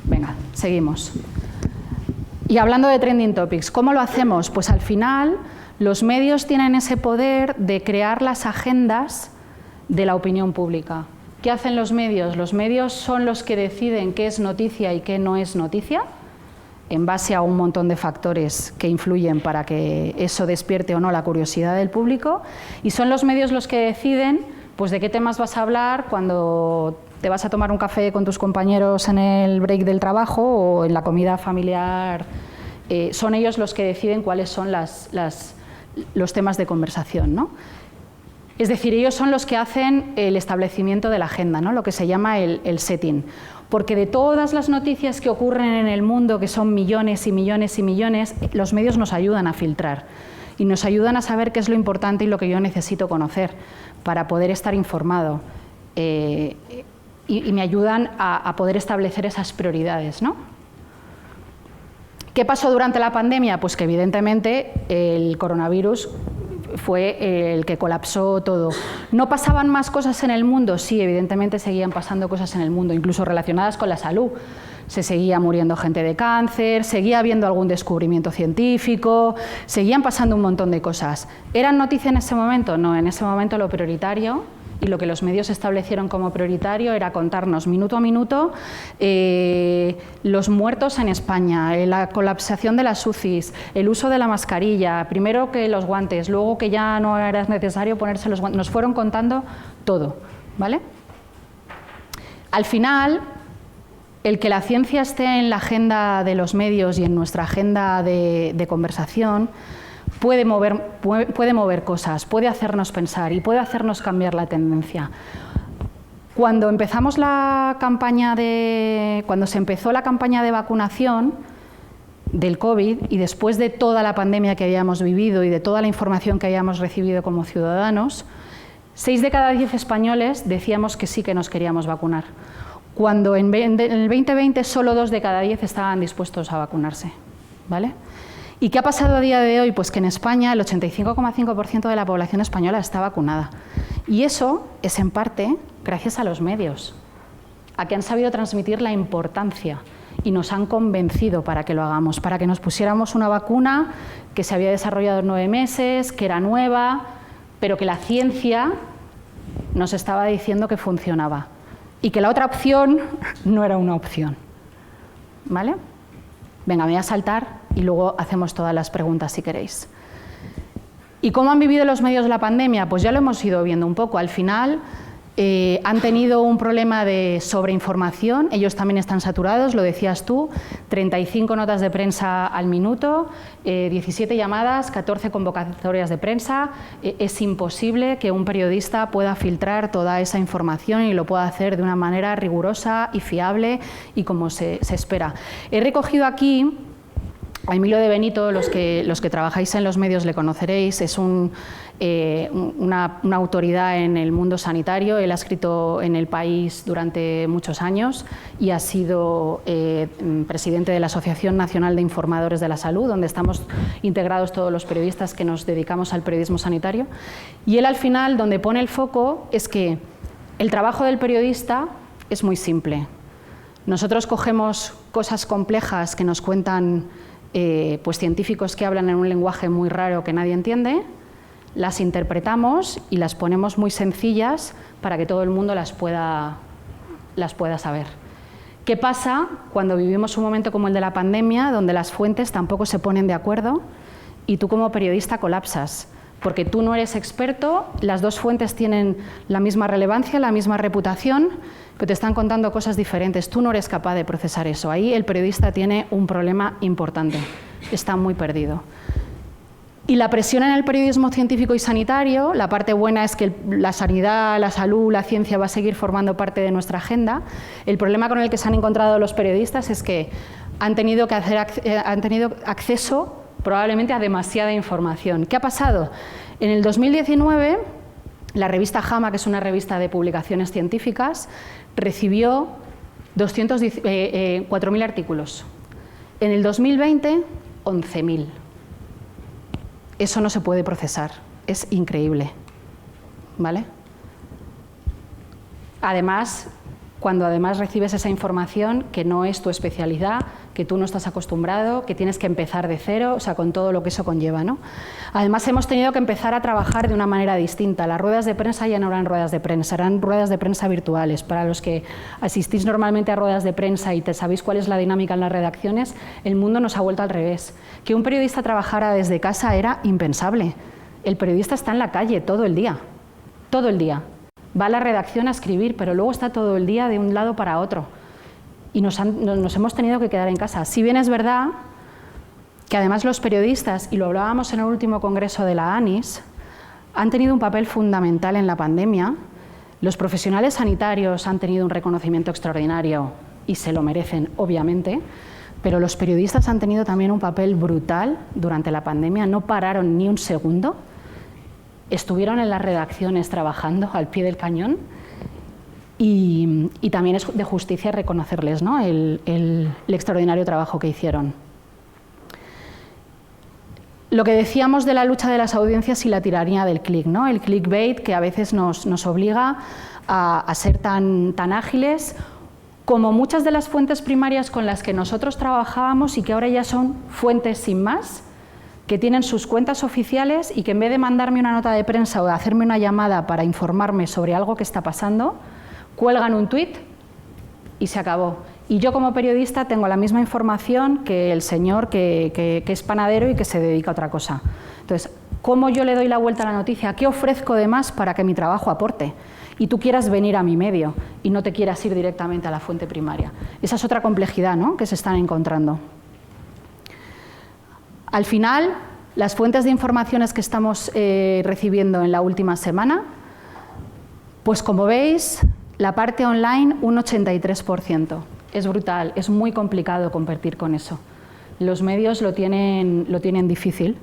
Venga, seguimos. Y hablando de trending topics, ¿cómo lo hacemos? Pues al final los medios tienen ese poder de crear las agendas de la opinión pública. ¿Qué hacen los medios? Los medios son los que deciden qué es noticia y qué no es noticia, en base a un montón de factores que influyen para que eso despierte o no la curiosidad del público, y son los medios los que deciden pues, de qué temas vas a hablar cuando te vas a tomar un café con tus compañeros en el break del trabajo o en la comida familiar. Son ellos los que deciden cuáles son los temas de conversación, ¿no? Es decir, ellos son los que hacen el establecimiento de la agenda, ¿no? Lo que se llama el setting. Porque de todas las noticias que ocurren en el mundo, que son millones y millones y millones, los medios nos ayudan a filtrar y nos ayudan a saber qué es lo importante y lo que yo necesito conocer para poder estar informado. Y me ayudan a poder establecer esas prioridades, ¿no? ¿Qué pasó durante la pandemia? Pues que evidentemente el coronavirus fue el que colapsó todo. ¿No pasaban más cosas en el mundo? Sí, evidentemente seguían pasando cosas en el mundo, incluso relacionadas con la salud. Se seguía muriendo gente de cáncer, seguía habiendo algún descubrimiento científico, seguían pasando un montón de cosas. ¿Eran noticia en ese momento? No, en ese momento lo prioritario y lo que los medios establecieron como prioritario era contarnos minuto a minuto los muertos en España, la colapsación de las UCIs, el uso de la mascarilla, primero que los guantes, luego que ya no era necesario ponerse los guantes. Nos fueron contando todo, ¿vale? Al final, el que la ciencia esté en la agenda de los medios y en nuestra agenda de conversación puede mover cosas, puede hacernos pensar y puede hacernos cambiar la tendencia. Cuando se empezó la campaña de vacunación del COVID y después de toda la pandemia que habíamos vivido y de toda la información que habíamos recibido como ciudadanos, 6 de cada 10 españoles decíamos que sí que nos queríamos vacunar, cuando en el 2020 solo 2 de cada 10 estaban dispuestos a vacunarse, ¿vale? ¿Y qué ha pasado a día de hoy? Pues que en España el 85,5% de la población española está vacunada. Y eso es en parte gracias a los medios, a que han sabido transmitir la importancia y nos han convencido para que lo hagamos, para que nos pusiéramos una vacuna que se había desarrollado en 9 meses, que era nueva, pero que la ciencia nos estaba diciendo que funcionaba y que la otra opción no era una opción, ¿vale? Venga, me voy a saltar y luego hacemos todas las preguntas si queréis. ¿Y cómo han vivido los medios la pandemia? Pues ya lo hemos ido viendo un poco. Al final han tenido un problema de sobreinformación, ellos también están saturados, lo decías tú, 35 notas de prensa al minuto, 17 llamadas, 14 convocatorias de prensa. Es imposible que un periodista pueda filtrar toda esa información y lo pueda hacer de una manera rigurosa y fiable y como se espera. He recogido aquí A Emilio de Benito, los que trabajáis en los medios le conoceréis, es una autoridad en el mundo sanitario. Él ha escrito en El País durante muchos años y ha sido presidente de la Asociación Nacional de Informadores de la Salud, donde estamos integrados todos los periodistas que nos dedicamos al periodismo sanitario. Y él, al final, donde pone el foco es que el trabajo del periodista es muy simple. Nosotros cogemos cosas complejas que nos cuentan pues científicos que hablan en un lenguaje muy raro que nadie entiende, las interpretamos y las ponemos muy sencillas para que todo el mundo las pueda saber. ¿Qué pasa cuando vivimos un momento como el de la pandemia, donde las fuentes tampoco se ponen de acuerdo y tú como periodista colapsas? Porque tú no eres experto, las dos fuentes tienen la misma relevancia, la misma reputación, pero te están contando cosas diferentes. Tú no eres capaz de procesar eso. Ahí el periodista tiene un problema importante, está muy perdido. Y la presión en el periodismo científico y sanitario, la parte buena es que la sanidad, la salud, la ciencia va a seguir formando parte de nuestra agenda. El problema con el que se han encontrado los periodistas es que han tenido acceso probablemente a demasiada información. ¿Qué ha pasado? En el 2019, la revista JAMA, que es una revista de publicaciones científicas, recibió 4.000 artículos. En el 2020, 11.000. Eso no se puede procesar, es increíble, ¿vale? Además, cuando además recibes esa información que no es tu especialidad, que tú no estás acostumbrado, que tienes que empezar de cero, o sea, con todo lo que eso conlleva, ¿no? Además, hemos tenido que empezar a trabajar de una manera distinta. Las ruedas de prensa ya no eran ruedas de prensa, eran ruedas de prensa virtuales. Para los que asistís normalmente a ruedas de prensa y sabéis cuál es la dinámica en las redacciones, el mundo nos ha vuelto al revés. Que un periodista trabajara desde casa era impensable. El periodista está en la calle todo el día, todo el día. Va a la redacción a escribir, pero luego está todo el día de un lado para otro. Y nos hemos tenido que quedar en casa. Si bien es verdad que además los periodistas, y lo hablábamos en el último congreso de la ANIS, han tenido un papel fundamental en la pandemia, los profesionales sanitarios han tenido un reconocimiento extraordinario y se lo merecen, obviamente, pero los periodistas han tenido también un papel brutal durante la pandemia, no pararon ni un segundo, estuvieron en las redacciones trabajando al pie del cañón. Y también es de justicia reconocerles, ¿no? el extraordinario trabajo que hicieron. Lo que decíamos de la lucha de las audiencias y la tiranía del click, ¿no? El clickbait que a veces nos obliga a ser tan ágiles como muchas de las fuentes primarias con las que nosotros trabajábamos y que ahora ya son fuentes sin más, que tienen sus cuentas oficiales y que en vez de mandarme una nota de prensa o de hacerme una llamada para informarme sobre algo que está pasando, cuelgan un tuit y se acabó. Y yo como periodista tengo la misma información que el señor que es panadero y que se dedica a otra cosa. Entonces, ¿cómo yo le doy la vuelta a la noticia? ¿Qué ofrezco de más para que mi trabajo aporte? Y tú quieras venir a mi medio y no te quieras ir directamente a la fuente primaria. Esa es otra complejidad, ¿no?, que se están encontrando. Al final, las fuentes de informaciones que estamos recibiendo en la última semana, pues como veis, la parte online un 83%. Es brutal, es muy complicado competir con eso. Los medios lo tienen difícil.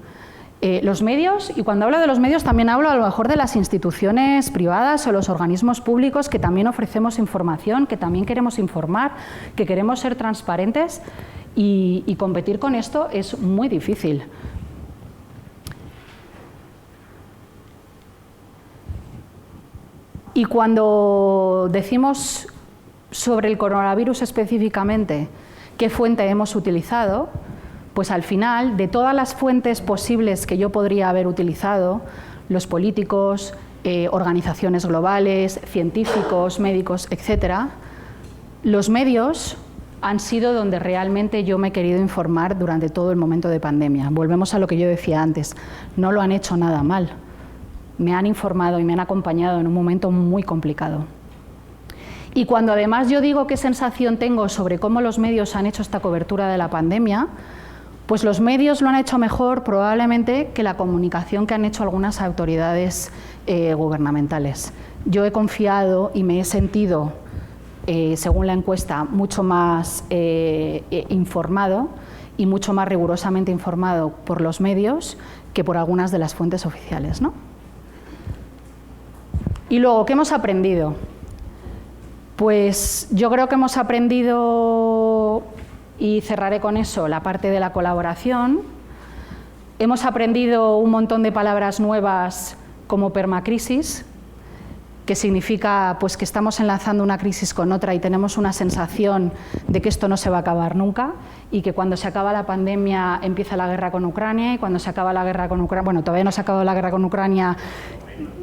Los medios, y cuando hablo de los medios también hablo a lo mejor de las instituciones privadas o los organismos públicos que también ofrecemos información, que también queremos informar, que queremos ser transparentes y competir con esto es muy difícil. Y cuando decimos sobre el coronavirus específicamente qué fuente hemos utilizado, pues al final, de todas las fuentes posibles que yo podría haber utilizado, los políticos, organizaciones globales, científicos, médicos, etcétera, los medios han sido donde realmente yo me he querido informar durante todo el momento de pandemia. Volvemos a lo que yo decía antes, no lo han hecho nada mal. Me han informado y me han acompañado en un momento muy complicado. Y cuando además yo digo qué sensación tengo sobre cómo los medios han hecho esta cobertura de la pandemia, pues los medios lo han hecho mejor probablemente que la comunicación que han hecho algunas autoridades gubernamentales. Yo he confiado y me he sentido, según la encuesta, mucho más informado y mucho más rigurosamente informado por los medios que por algunas de las fuentes oficiales, ¿no? Y luego, ¿qué hemos aprendido? Pues yo creo que hemos aprendido, y cerraré con eso, la parte de la colaboración. Hemos aprendido un montón de palabras nuevas como permacrisis, que significa pues, que estamos enlazando una crisis con otra y tenemos una sensación de que esto no se va a acabar nunca y que cuando se acaba la pandemia empieza la guerra con Ucrania y cuando se acaba la guerra con Ucrania, bueno, todavía no se ha acabado la guerra con Ucrania,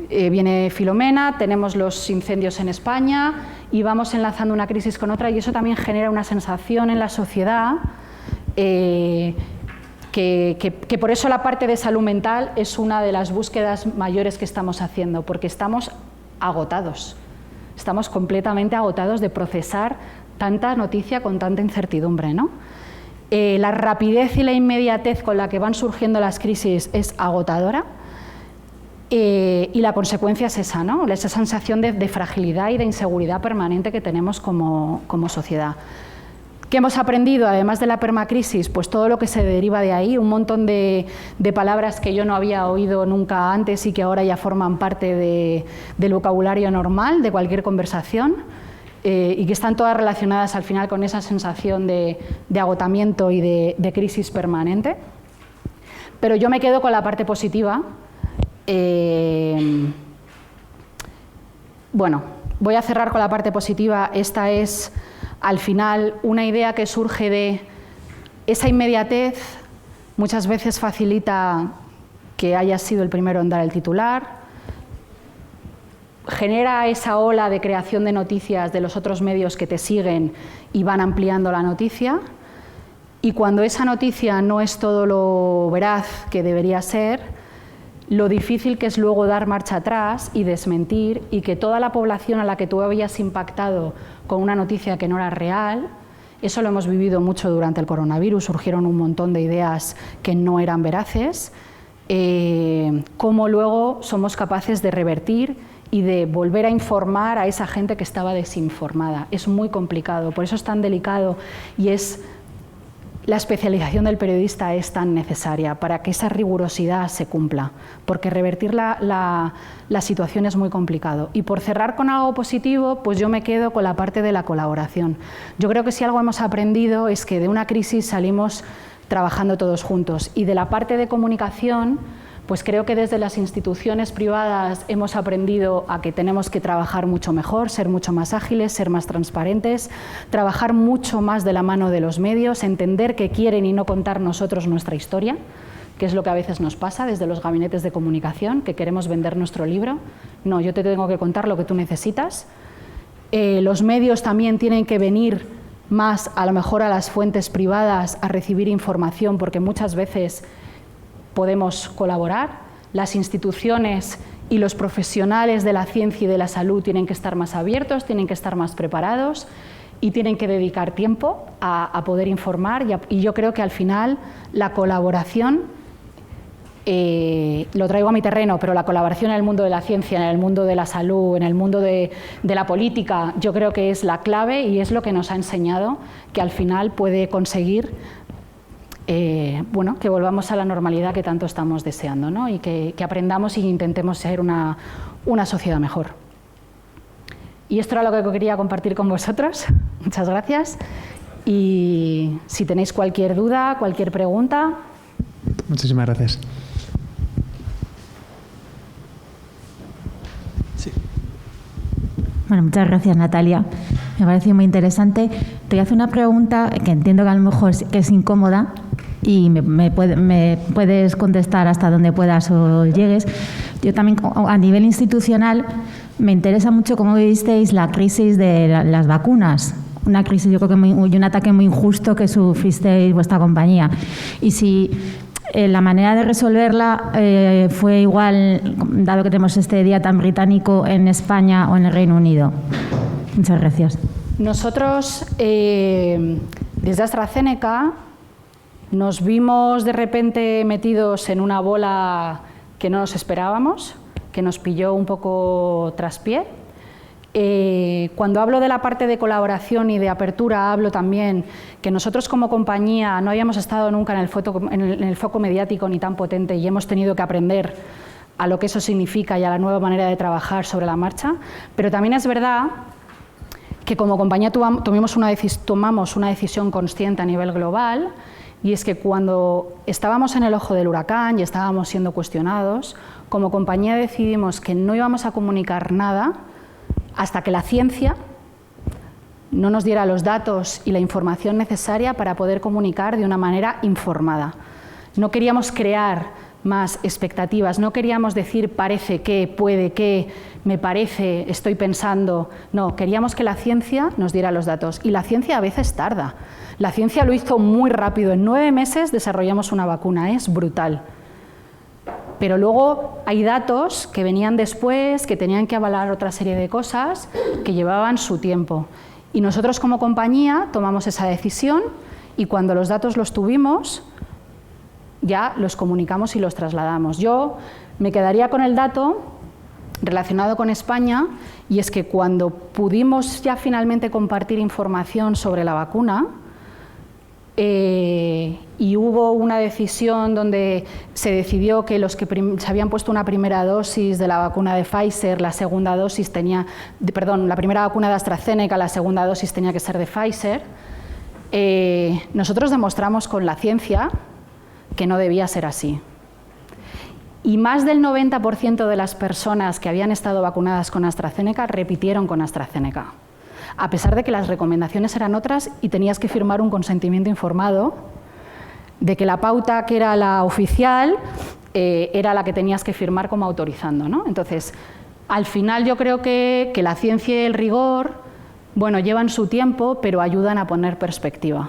viene Filomena, tenemos los incendios en España y vamos enlazando una crisis con otra y eso también genera una sensación en la sociedad que por eso la parte de salud mental es una de las búsquedas mayores que estamos haciendo, porque estamos agotados, estamos completamente agotados de procesar tanta noticia con tanta incertidumbre, ¿no? La rapidez y la inmediatez con la que van surgiendo las crisis es agotadora y la consecuencia es esa, ¿no? Esa sensación de fragilidad y de inseguridad permanente que tenemos como sociedad. ¿Qué hemos aprendido, además de la permacrisis? Pues todo lo que se deriva de ahí, un montón de palabras que yo no había oído nunca antes y que ahora ya forman parte del vocabulario normal de cualquier conversación y que están todas relacionadas al final con esa sensación de agotamiento y de crisis permanente. Pero yo me quedo con la parte positiva. Bueno, voy a cerrar con la parte positiva. Esta es, al final, una idea que surge de esa inmediatez, muchas veces facilita que hayas sido el primero en dar el titular, genera esa ola de creación de noticias de los otros medios que te siguen y van ampliando la noticia, y cuando esa noticia no es todo lo veraz que debería ser, lo difícil que es luego dar marcha atrás y desmentir y que toda la población a la que tú habías impactado con una noticia que no era real, eso lo hemos vivido mucho durante el coronavirus, surgieron un montón de ideas que no eran veraces, cómo luego somos capaces de revertir y de volver a informar a esa gente que estaba desinformada. Es muy complicado, por eso es tan delicado y la especialización del periodista es tan necesaria para que esa rigurosidad se cumpla, porque revertir la situación es muy complicado. Y por cerrar con algo positivo, pues yo me quedo con la parte de la colaboración. Yo creo que si algo hemos aprendido es que de una crisis salimos trabajando todos juntos y de la parte de comunicación, pues creo que desde las instituciones privadas hemos aprendido a que tenemos que trabajar mucho mejor, ser mucho más ágiles, ser más transparentes, trabajar mucho más de la mano de los medios, entender qué quieren y no contar nosotros nuestra historia, que es lo que a veces nos pasa desde los gabinetes de comunicación, que queremos vender nuestro libro. No, yo te tengo que contar lo que tú necesitas. Los medios también tienen que venir más, a lo mejor, a las fuentes privadas a recibir información, porque muchas veces podemos colaborar. Las instituciones y los profesionales de la ciencia y de la salud tienen que estar más abiertos, tienen que estar más preparados y tienen que dedicar tiempo a poder informar. Y yo creo que al final la colaboración, lo traigo a mi terreno, pero la colaboración en el mundo de la ciencia, en el mundo de la salud, en el mundo de la política, yo creo que es la clave y es lo que nos ha enseñado que al final puede conseguir bueno, que volvamos a la normalidad que tanto estamos deseando, ¿no? Y que aprendamos e intentemos ser una sociedad mejor. Y esto era lo que quería compartir con vosotros. Muchas gracias. Y si tenéis cualquier duda, cualquier pregunta. Muchísimas gracias. Sí. Bueno, muchas gracias, Natalia. Me ha parecido muy interesante. Te voy a hacer una pregunta que entiendo que a lo mejor que es incómoda y me puedes contestar hasta donde puedas o llegues. Yo también, a nivel institucional, me interesa mucho cómo vivisteis la crisis de las vacunas. Una crisis, yo creo que y un ataque muy injusto que sufristeis vuestra compañía. Y si la manera de resolverla fue igual, dado que tenemos este día tan británico, en España o en el Reino Unido. Muchas gracias. Nosotros, desde AstraZeneca, nos vimos de repente metidos en una bola que no nos esperábamos, que nos pilló un poco traspié Cuando hablo de la parte de colaboración y de apertura, hablo también que nosotros como compañía no habíamos estado nunca en el foco mediático ni tan potente y hemos tenido que aprender a lo que eso significa y a la nueva manera de trabajar sobre la marcha, pero también es verdad que como compañía tomamos una decisión consciente a nivel global, y es que cuando estábamos en el ojo del huracán y estábamos siendo cuestionados, como compañía decidimos que no íbamos a comunicar nada hasta que la ciencia no nos diera los datos y la información necesaria para poder comunicar de una manera informada. No queríamos crear más expectativas, no queríamos decir parece que, puede que, me parece, estoy pensando. No, queríamos que la ciencia nos diera los datos y la ciencia a veces tarda. La ciencia lo hizo muy rápido, en 9 meses desarrollamos una vacuna, es brutal. Pero luego hay datos que venían después, que tenían que avalar otra serie de cosas que llevaban su tiempo. Y nosotros como compañía tomamos esa decisión y cuando los datos los tuvimos, ya los comunicamos y los trasladamos. Yo me quedaría con el dato relacionado con España, y es que cuando pudimos ya finalmente compartir información sobre la vacuna, y hubo una decisión donde se decidió que los que se habían puesto una primera dosis de la vacuna de Pfizer, la segunda dosis la primera vacuna de AstraZeneca, la segunda dosis tenía que ser de Pfizer, nosotros demostramos con la ciencia que no debía ser así. Y más del 90% de las personas que habían estado vacunadas con AstraZeneca repitieron con AstraZeneca, a pesar de que las recomendaciones eran otras y tenías que firmar un consentimiento informado de que la pauta que era la oficial era la que tenías que firmar como autorizando, ¿no? Entonces, al final yo creo que la ciencia y el rigor, bueno, llevan su tiempo, pero ayudan a poner perspectiva.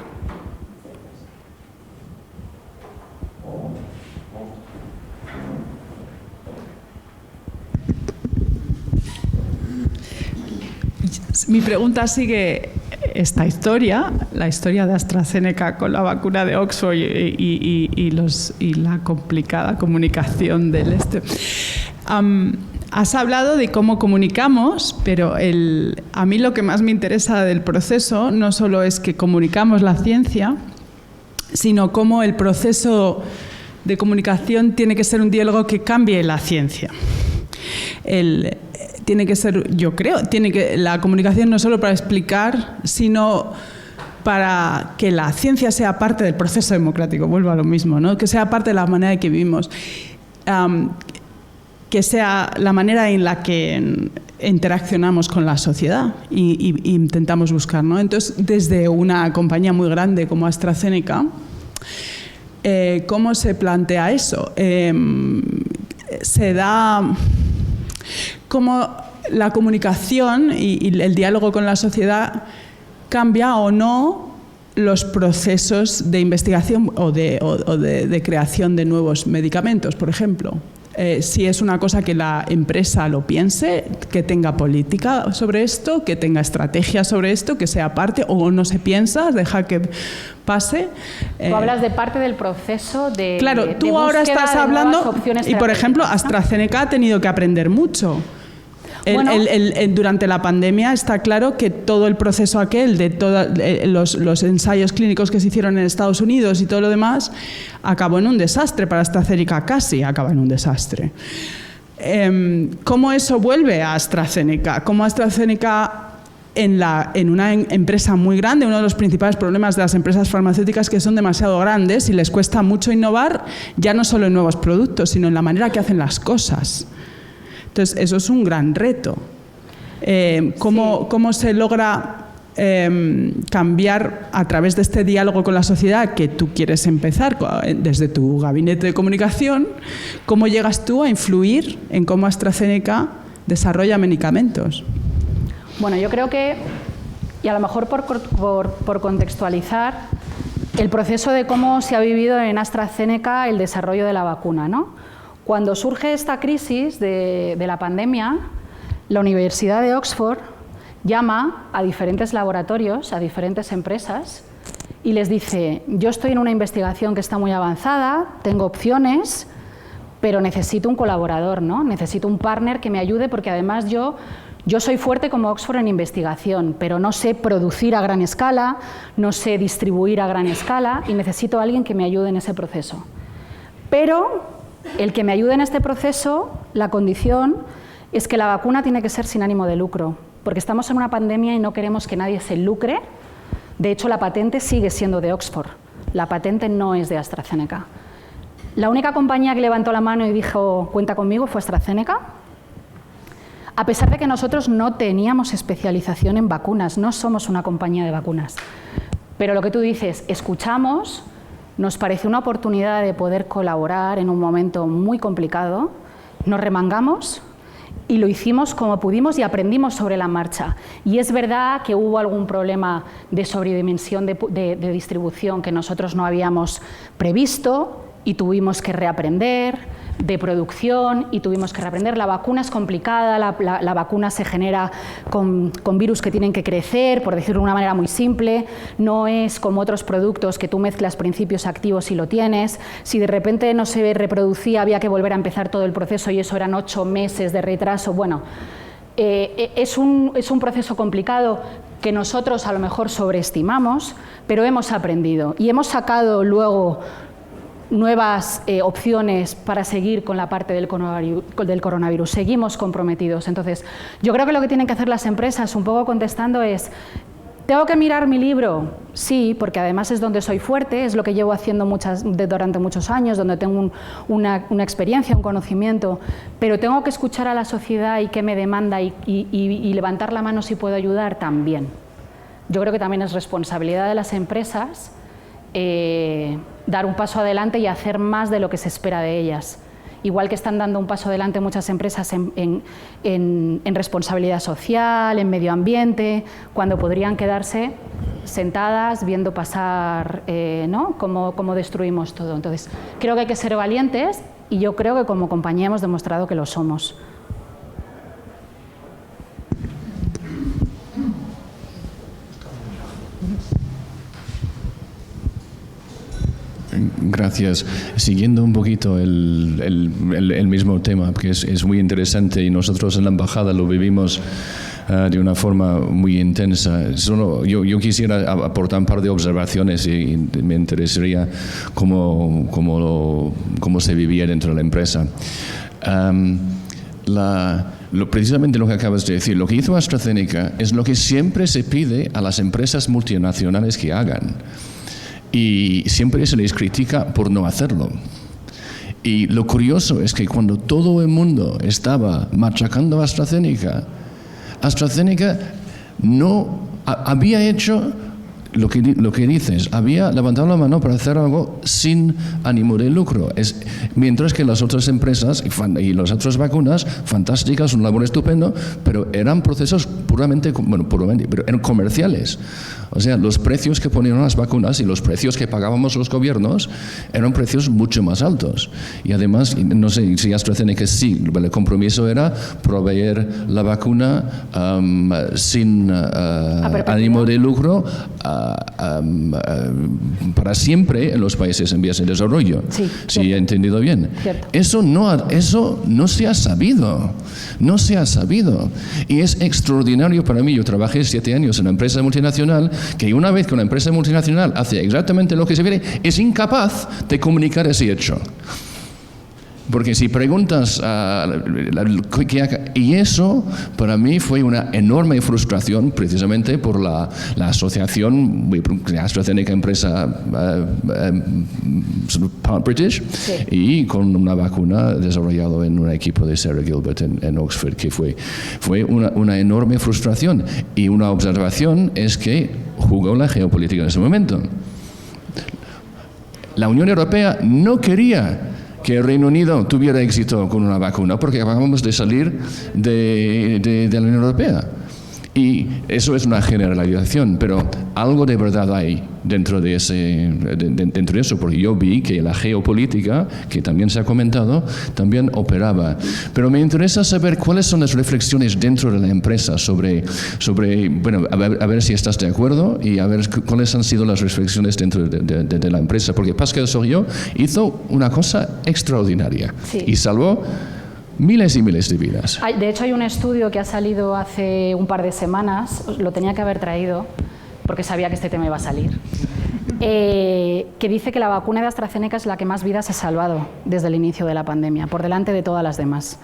Mi pregunta sigue esta historia, la historia de AstraZeneca con la vacuna de Oxford y la complicada comunicación del este. Has hablado de cómo comunicamos, pero a mí lo que más me interesa del proceso no solo es que comunicamos la ciencia, sino cómo el proceso de comunicación tiene que ser un diálogo que cambie la ciencia. Tiene que ser, yo creo, la comunicación no solo para explicar, sino para que la ciencia sea parte del proceso democrático, vuelvo a lo mismo, ¿no? Que sea parte de la manera en que vivimos, que sea la manera en la que interaccionamos con la sociedad e intentamos buscar, ¿no? Entonces, desde una compañía muy grande como AstraZeneca, ¿cómo se plantea eso? Se da cómo la comunicación y el diálogo con la sociedad cambia o no los procesos de investigación o de creación de nuevos medicamentos, por ejemplo. Si es una cosa que la empresa lo piense, que tenga política sobre esto, que tenga estrategia sobre esto, que sea parte, o no se piensa, deja que pase. Tú hablas de parte del proceso de claro, tú de ahora estás hablando, y por ejemplo, AstraZeneca ha tenido que aprender mucho. Durante la pandemia está claro que todo el proceso aquel de todos los ensayos clínicos que se hicieron en Estados Unidos y todo lo demás acabó en un desastre para AstraZeneca, casi acaba en un desastre. ¿Cómo eso vuelve a AstraZeneca? ¿Cómo AstraZeneca en una empresa muy grande, uno de los principales problemas de las empresas farmacéuticas que son demasiado grandes y les cuesta mucho innovar, ya no solo en nuevos productos, sino en la manera que hacen las cosas? Entonces, eso es un gran reto. ¿Cómo se logra cambiar a través de este diálogo con la sociedad que tú quieres empezar desde tu gabinete de comunicación? ¿Cómo llegas tú a influir en cómo AstraZeneca desarrolla medicamentos? Bueno, yo creo que, y a lo mejor por contextualizar, el proceso de cómo se ha vivido en AstraZeneca el desarrollo de la vacuna, ¿no? Cuando surge esta crisis de la pandemia, la Universidad de Oxford llama a diferentes laboratorios, a diferentes empresas, y les dice: yo estoy en una investigación que está muy avanzada, tengo opciones, pero necesito un colaborador, ¿no? Necesito un partner que me ayude, porque además yo Yo soy fuerte como Oxford en investigación, pero no sé producir a gran escala, no sé distribuir a gran escala y necesito a alguien que me ayude en ese proceso. Pero el que me ayude en este proceso, la condición es que la vacuna tiene que ser sin ánimo de lucro, porque estamos en una pandemia y no queremos que nadie se lucre. De hecho, la patente sigue siendo de Oxford, la patente no es de AstraZeneca. La única compañía que levantó la mano y dijo, cuenta conmigo, fue AstraZeneca. A pesar de que nosotros no teníamos especialización en vacunas, no somos una compañía de vacunas. Pero lo que tú dices, escuchamos, nos pareció una oportunidad de poder colaborar en un momento muy complicado, nos remangamos y lo hicimos como pudimos y aprendimos sobre la marcha. Y es verdad que hubo algún problema de sobredimensión de distribución que nosotros no habíamos previsto y tuvimos que reaprender, de producción y tuvimos que reaprender. La vacuna es complicada, la vacuna se genera con virus que tienen que crecer, por decirlo de una manera muy simple, no es como otros productos que tú mezclas principios activos y lo tienes. Si de repente no se reproducía, había que volver a empezar todo el proceso y eso eran 8 meses de retraso. Bueno, es un proceso complicado que nosotros a lo mejor sobreestimamos, pero hemos aprendido y hemos sacado luego nuevas opciones para seguir con la parte del coronavirus. Seguimos comprometidos. Entonces, yo creo que lo que tienen que hacer las empresas, un poco contestando, es ¿tengo que mirar mi libro? Sí, porque además es donde soy fuerte, es lo que llevo haciendo durante muchos años, donde tengo una experiencia, un conocimiento, pero tengo que escuchar a la sociedad y qué me demanda y levantar la mano si puedo ayudar también. Yo creo que también es responsabilidad de las empresas dar un paso adelante y hacer más de lo que se espera de ellas. Igual que están dando un paso adelante muchas empresas en responsabilidad social, en medio ambiente, cuando podrían quedarse sentadas viendo pasar ¿no? cómo destruimos todo. Entonces, creo que hay que ser valientes y yo creo que como compañía hemos demostrado que lo somos. Gracias. Siguiendo un poquito el mismo tema, que es muy interesante y nosotros en la embajada lo vivimos de una forma muy intensa. Yo quisiera aportar un par de observaciones y me interesaría cómo se vivía dentro de la empresa. Precisamente lo que acabas de decir, lo que hizo AstraZeneca es lo que siempre se pide a las empresas multinacionales que hagan. Y siempre se les critica por no hacerlo. Y lo curioso es que cuando todo el mundo estaba machacando a AstraZeneca no había hecho lo que dices, había levantado la mano para hacer algo sin ánimo de lucro. Mientras que las otras empresas y las otras vacunas, fantásticas, un labor estupendo, pero eran procesos pero eran comerciales. O sea, los precios que ponían las vacunas y los precios que pagábamos los gobiernos eran precios mucho más altos. Y además, no sé si AstraZeneca sí, el compromiso era proveer la vacuna sin ánimo de lucro para siempre en los países en vías de desarrollo. Sí, si he entendido bien. Cierto. Eso no se ha sabido. No se ha sabido. Y es extraordinario para mí. Yo trabajé 7 años en una empresa multinacional que una vez que una empresa multinacional hace exactamente lo que se quiere, es incapaz de comunicar ese hecho. Porque si preguntas, y eso para mí fue una enorme frustración precisamente por la asociación AstraZeneca, empresa British, sí. Y con una vacuna desarrollada en un equipo de Sarah Gilbert en Oxford, que fue una enorme frustración. Y una observación es que jugó la geopolítica en ese momento. La Unión Europea no quería que el Reino Unido tuviera éxito con una vacuna, porque acabamos de salir de la Unión Europea. Y eso es una generalización, pero algo de verdad hay dentro de eso, porque yo vi que la geopolítica, que también se ha comentado, también operaba. Pero me interesa saber cuáles son las reflexiones dentro de la empresa sobre bueno, a ver si estás de acuerdo y a ver cuáles han sido las reflexiones dentro de la empresa, porque Pascal Soriot hizo una cosa extraordinaria, sí. Y salvó miles y miles de vidas. De hecho, hay un estudio que ha salido hace un par de semanas, lo tenía que haber traído porque sabía que este tema iba a salir, que dice que la vacuna de AstraZeneca es la que más vidas ha salvado desde el inicio de la pandemia, por delante de todas las demás.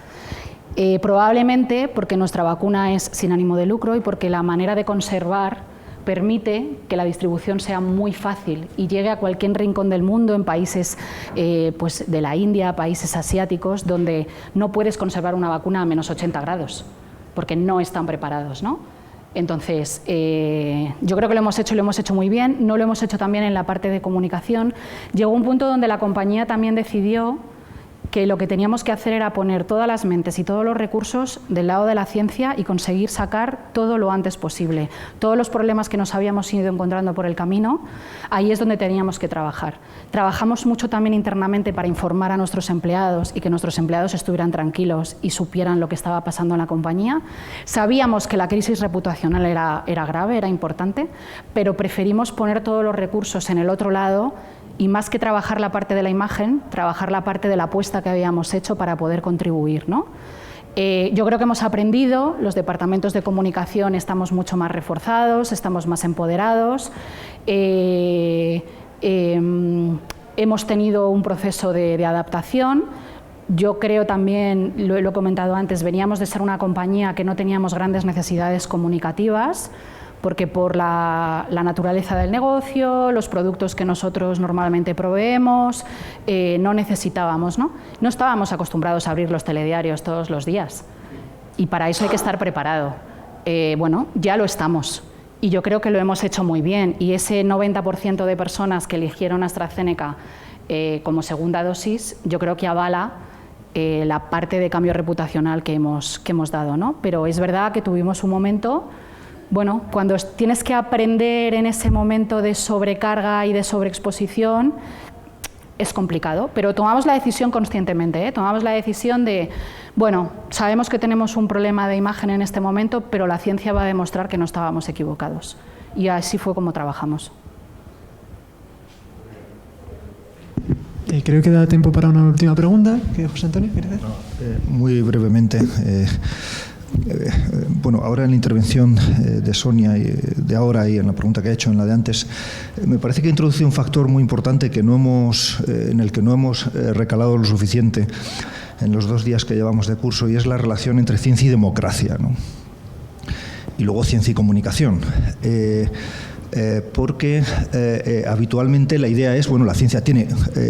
Probablemente porque nuestra vacuna es sin ánimo de lucro y porque la manera de conservar permite que la distribución sea muy fácil y llegue a cualquier rincón del mundo, en países pues de la India, países asiáticos, donde no puedes conservar una vacuna a menos 80 grados, porque no están preparados, ¿no? Entonces, yo creo que lo hemos hecho muy bien, no lo hemos hecho también en la parte de comunicación. Llegó un punto donde la compañía también decidió que lo que teníamos que hacer era poner todas las mentes y todos los recursos del lado de la ciencia y conseguir sacar todo lo antes posible. Todos los problemas que nos habíamos ido encontrando por el camino, ahí es donde teníamos que trabajar. Trabajamos mucho también internamente para informar a nuestros empleados y que nuestros empleados estuvieran tranquilos y supieran lo que estaba pasando en la compañía. Sabíamos que la crisis reputacional era grave, era importante, pero preferimos poner todos los recursos en el otro lado y más que trabajar la parte de la imagen, trabajar la parte de la apuesta que habíamos hecho para poder contribuir, ¿no? Yo creo que hemos aprendido, los departamentos de comunicación estamos mucho más reforzados, estamos más empoderados, hemos tenido un proceso de adaptación. Yo creo también, lo he comentado antes, veníamos de ser una compañía que no teníamos grandes necesidades comunicativas, porque por la naturaleza del negocio, los productos que nosotros normalmente proveemos, no necesitábamos, ¿no? No estábamos acostumbrados a abrir los telediarios todos los días y para eso hay que estar preparado. Bueno, ya lo estamos y yo creo que lo hemos hecho muy bien y ese 90% de personas que eligieron AstraZeneca como segunda dosis, yo creo que avala la parte de cambio reputacional que hemos dado, ¿no? Pero es verdad que tuvimos un momento. Bueno, cuando tienes que aprender en ese momento de sobrecarga y de sobreexposición, es complicado, pero tomamos la decisión conscientemente, ¿eh? Tomamos la decisión de, bueno, sabemos que tenemos un problema de imagen en este momento, pero la ciencia va a demostrar que no estábamos equivocados. Y así fue como trabajamos. Creo que da tiempo para una última pregunta. ¿Qué, José Antonio? Muy brevemente. Bueno, ahora en la intervención de Sonia de ahora y en la pregunta que ha hecho en la de antes, me parece que ha introducido un factor muy importante que en el que no hemos recalado lo suficiente en los 2 días que llevamos de curso, y es la relación entre ciencia y democracia, ¿no? Y luego ciencia y comunicación. Porque habitualmente la idea es, bueno, la ciencia tiene,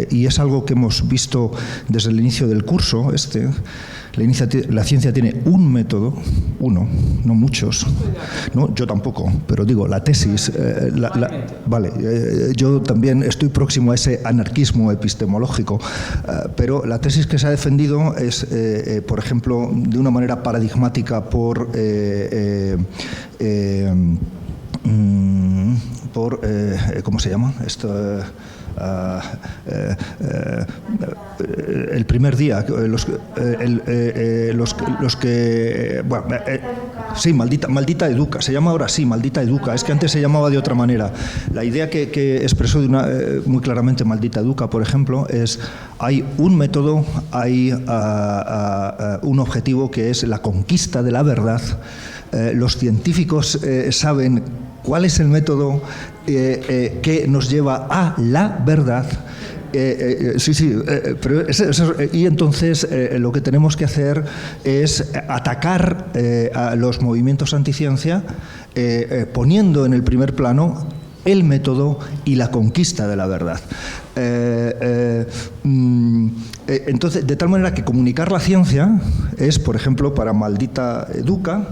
y es algo que hemos visto desde el inicio del curso, la ciencia tiene un método, uno, no muchos, no, yo tampoco, pero digo, la tesis, yo también estoy próximo a ese anarquismo epistemológico, pero la tesis que se ha defendido es, por ejemplo, de una manera paradigmática por ¿cómo se llama? Esto, el primer día, sí, maldita educa, se llama ahora sí, maldita educa, es que antes se llamaba de otra manera. La idea que expresó muy claramente maldita educa, por ejemplo, es: hay un método, hay un objetivo que es la conquista de la verdad. Los científicos saben cuál es el método que nos lleva a la verdad. Y entonces lo que tenemos que hacer es atacar a los movimientos anticiencia, poniendo en el primer plano el método y la conquista de la verdad. Entonces, de tal manera que comunicar la ciencia es, por ejemplo, para Maldita Educa,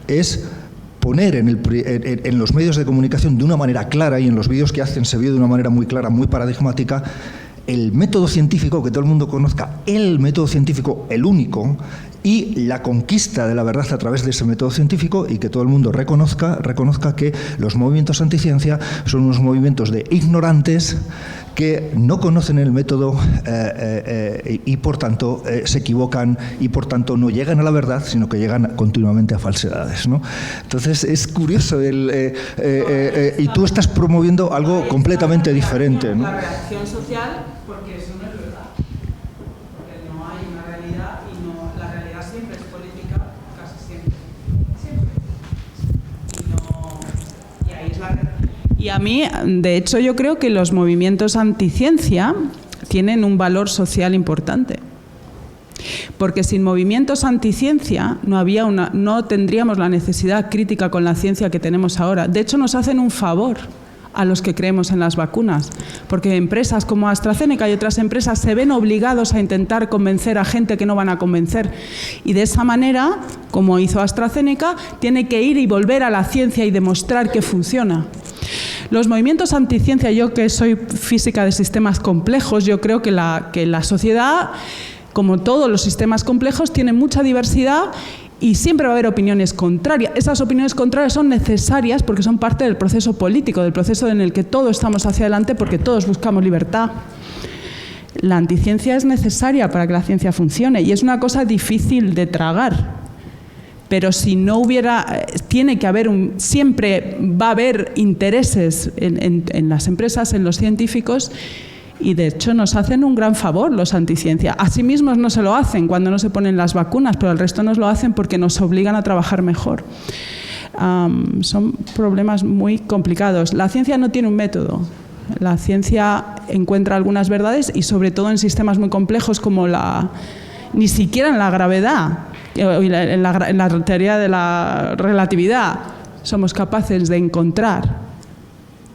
es poner en los medios de comunicación de una manera clara, y en los vídeos que hacen se vio de una manera muy clara, muy paradigmática, el método científico, que todo el mundo conozca, el método científico, el único, y la conquista de la verdad a través de ese método científico, y que todo el mundo reconozca que los movimientos anticiencia son unos movimientos de ignorantes que no conocen el método y por tanto se equivocan y por tanto no llegan a la verdad, sino que llegan continuamente a falsedades, ¿no? Entonces es curioso y tú estás promoviendo algo completamente diferente, ¿no? La reacción social, porque eso no es verdad, porque no hay una realidad y no la realidad Y a mí, de hecho, yo creo que los movimientos anticiencia tienen un valor social importante. Porque sin movimientos anticiencia no tendríamos la necesidad crítica con la ciencia que tenemos ahora. De hecho, nos hacen un favor a los que creemos en las vacunas, porque empresas como AstraZeneca y otras empresas se ven obligados a intentar convencer a gente que no van a convencer, y de esa manera, como hizo AstraZeneca, tiene que ir y volver a la ciencia y demostrar que funciona. Los movimientos anticiencia, yo que soy física de sistemas complejos, yo creo que la sociedad, como todos los sistemas complejos, tiene mucha diversidad y siempre va a haber opiniones contrarias. Esas opiniones contrarias son necesarias porque son parte del proceso político, del proceso en el que todos estamos hacia adelante porque todos buscamos libertad. La anticiencia es necesaria para que la ciencia funcione y es una cosa difícil de tragar. Pero si no hubiera, tiene que haber siempre va a haber intereses en las empresas, en los científicos, y de hecho nos hacen un gran favor los anticiencia. A sí mismos no se lo hacen cuando no se ponen las vacunas, pero el resto nos lo hacen porque nos obligan a trabajar mejor. Son problemas muy complicados. La ciencia no tiene un método. La ciencia encuentra algunas verdades y sobre todo en sistemas muy complejos como ni siquiera en la gravedad, en la teoría de la relatividad, somos capaces de encontrar.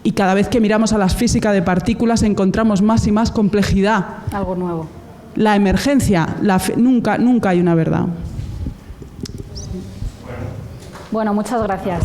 Y cada vez que miramos a la física de partículas encontramos más y más complejidad. Algo nuevo. La emergencia, nunca hay una verdad. Bueno, muchas gracias.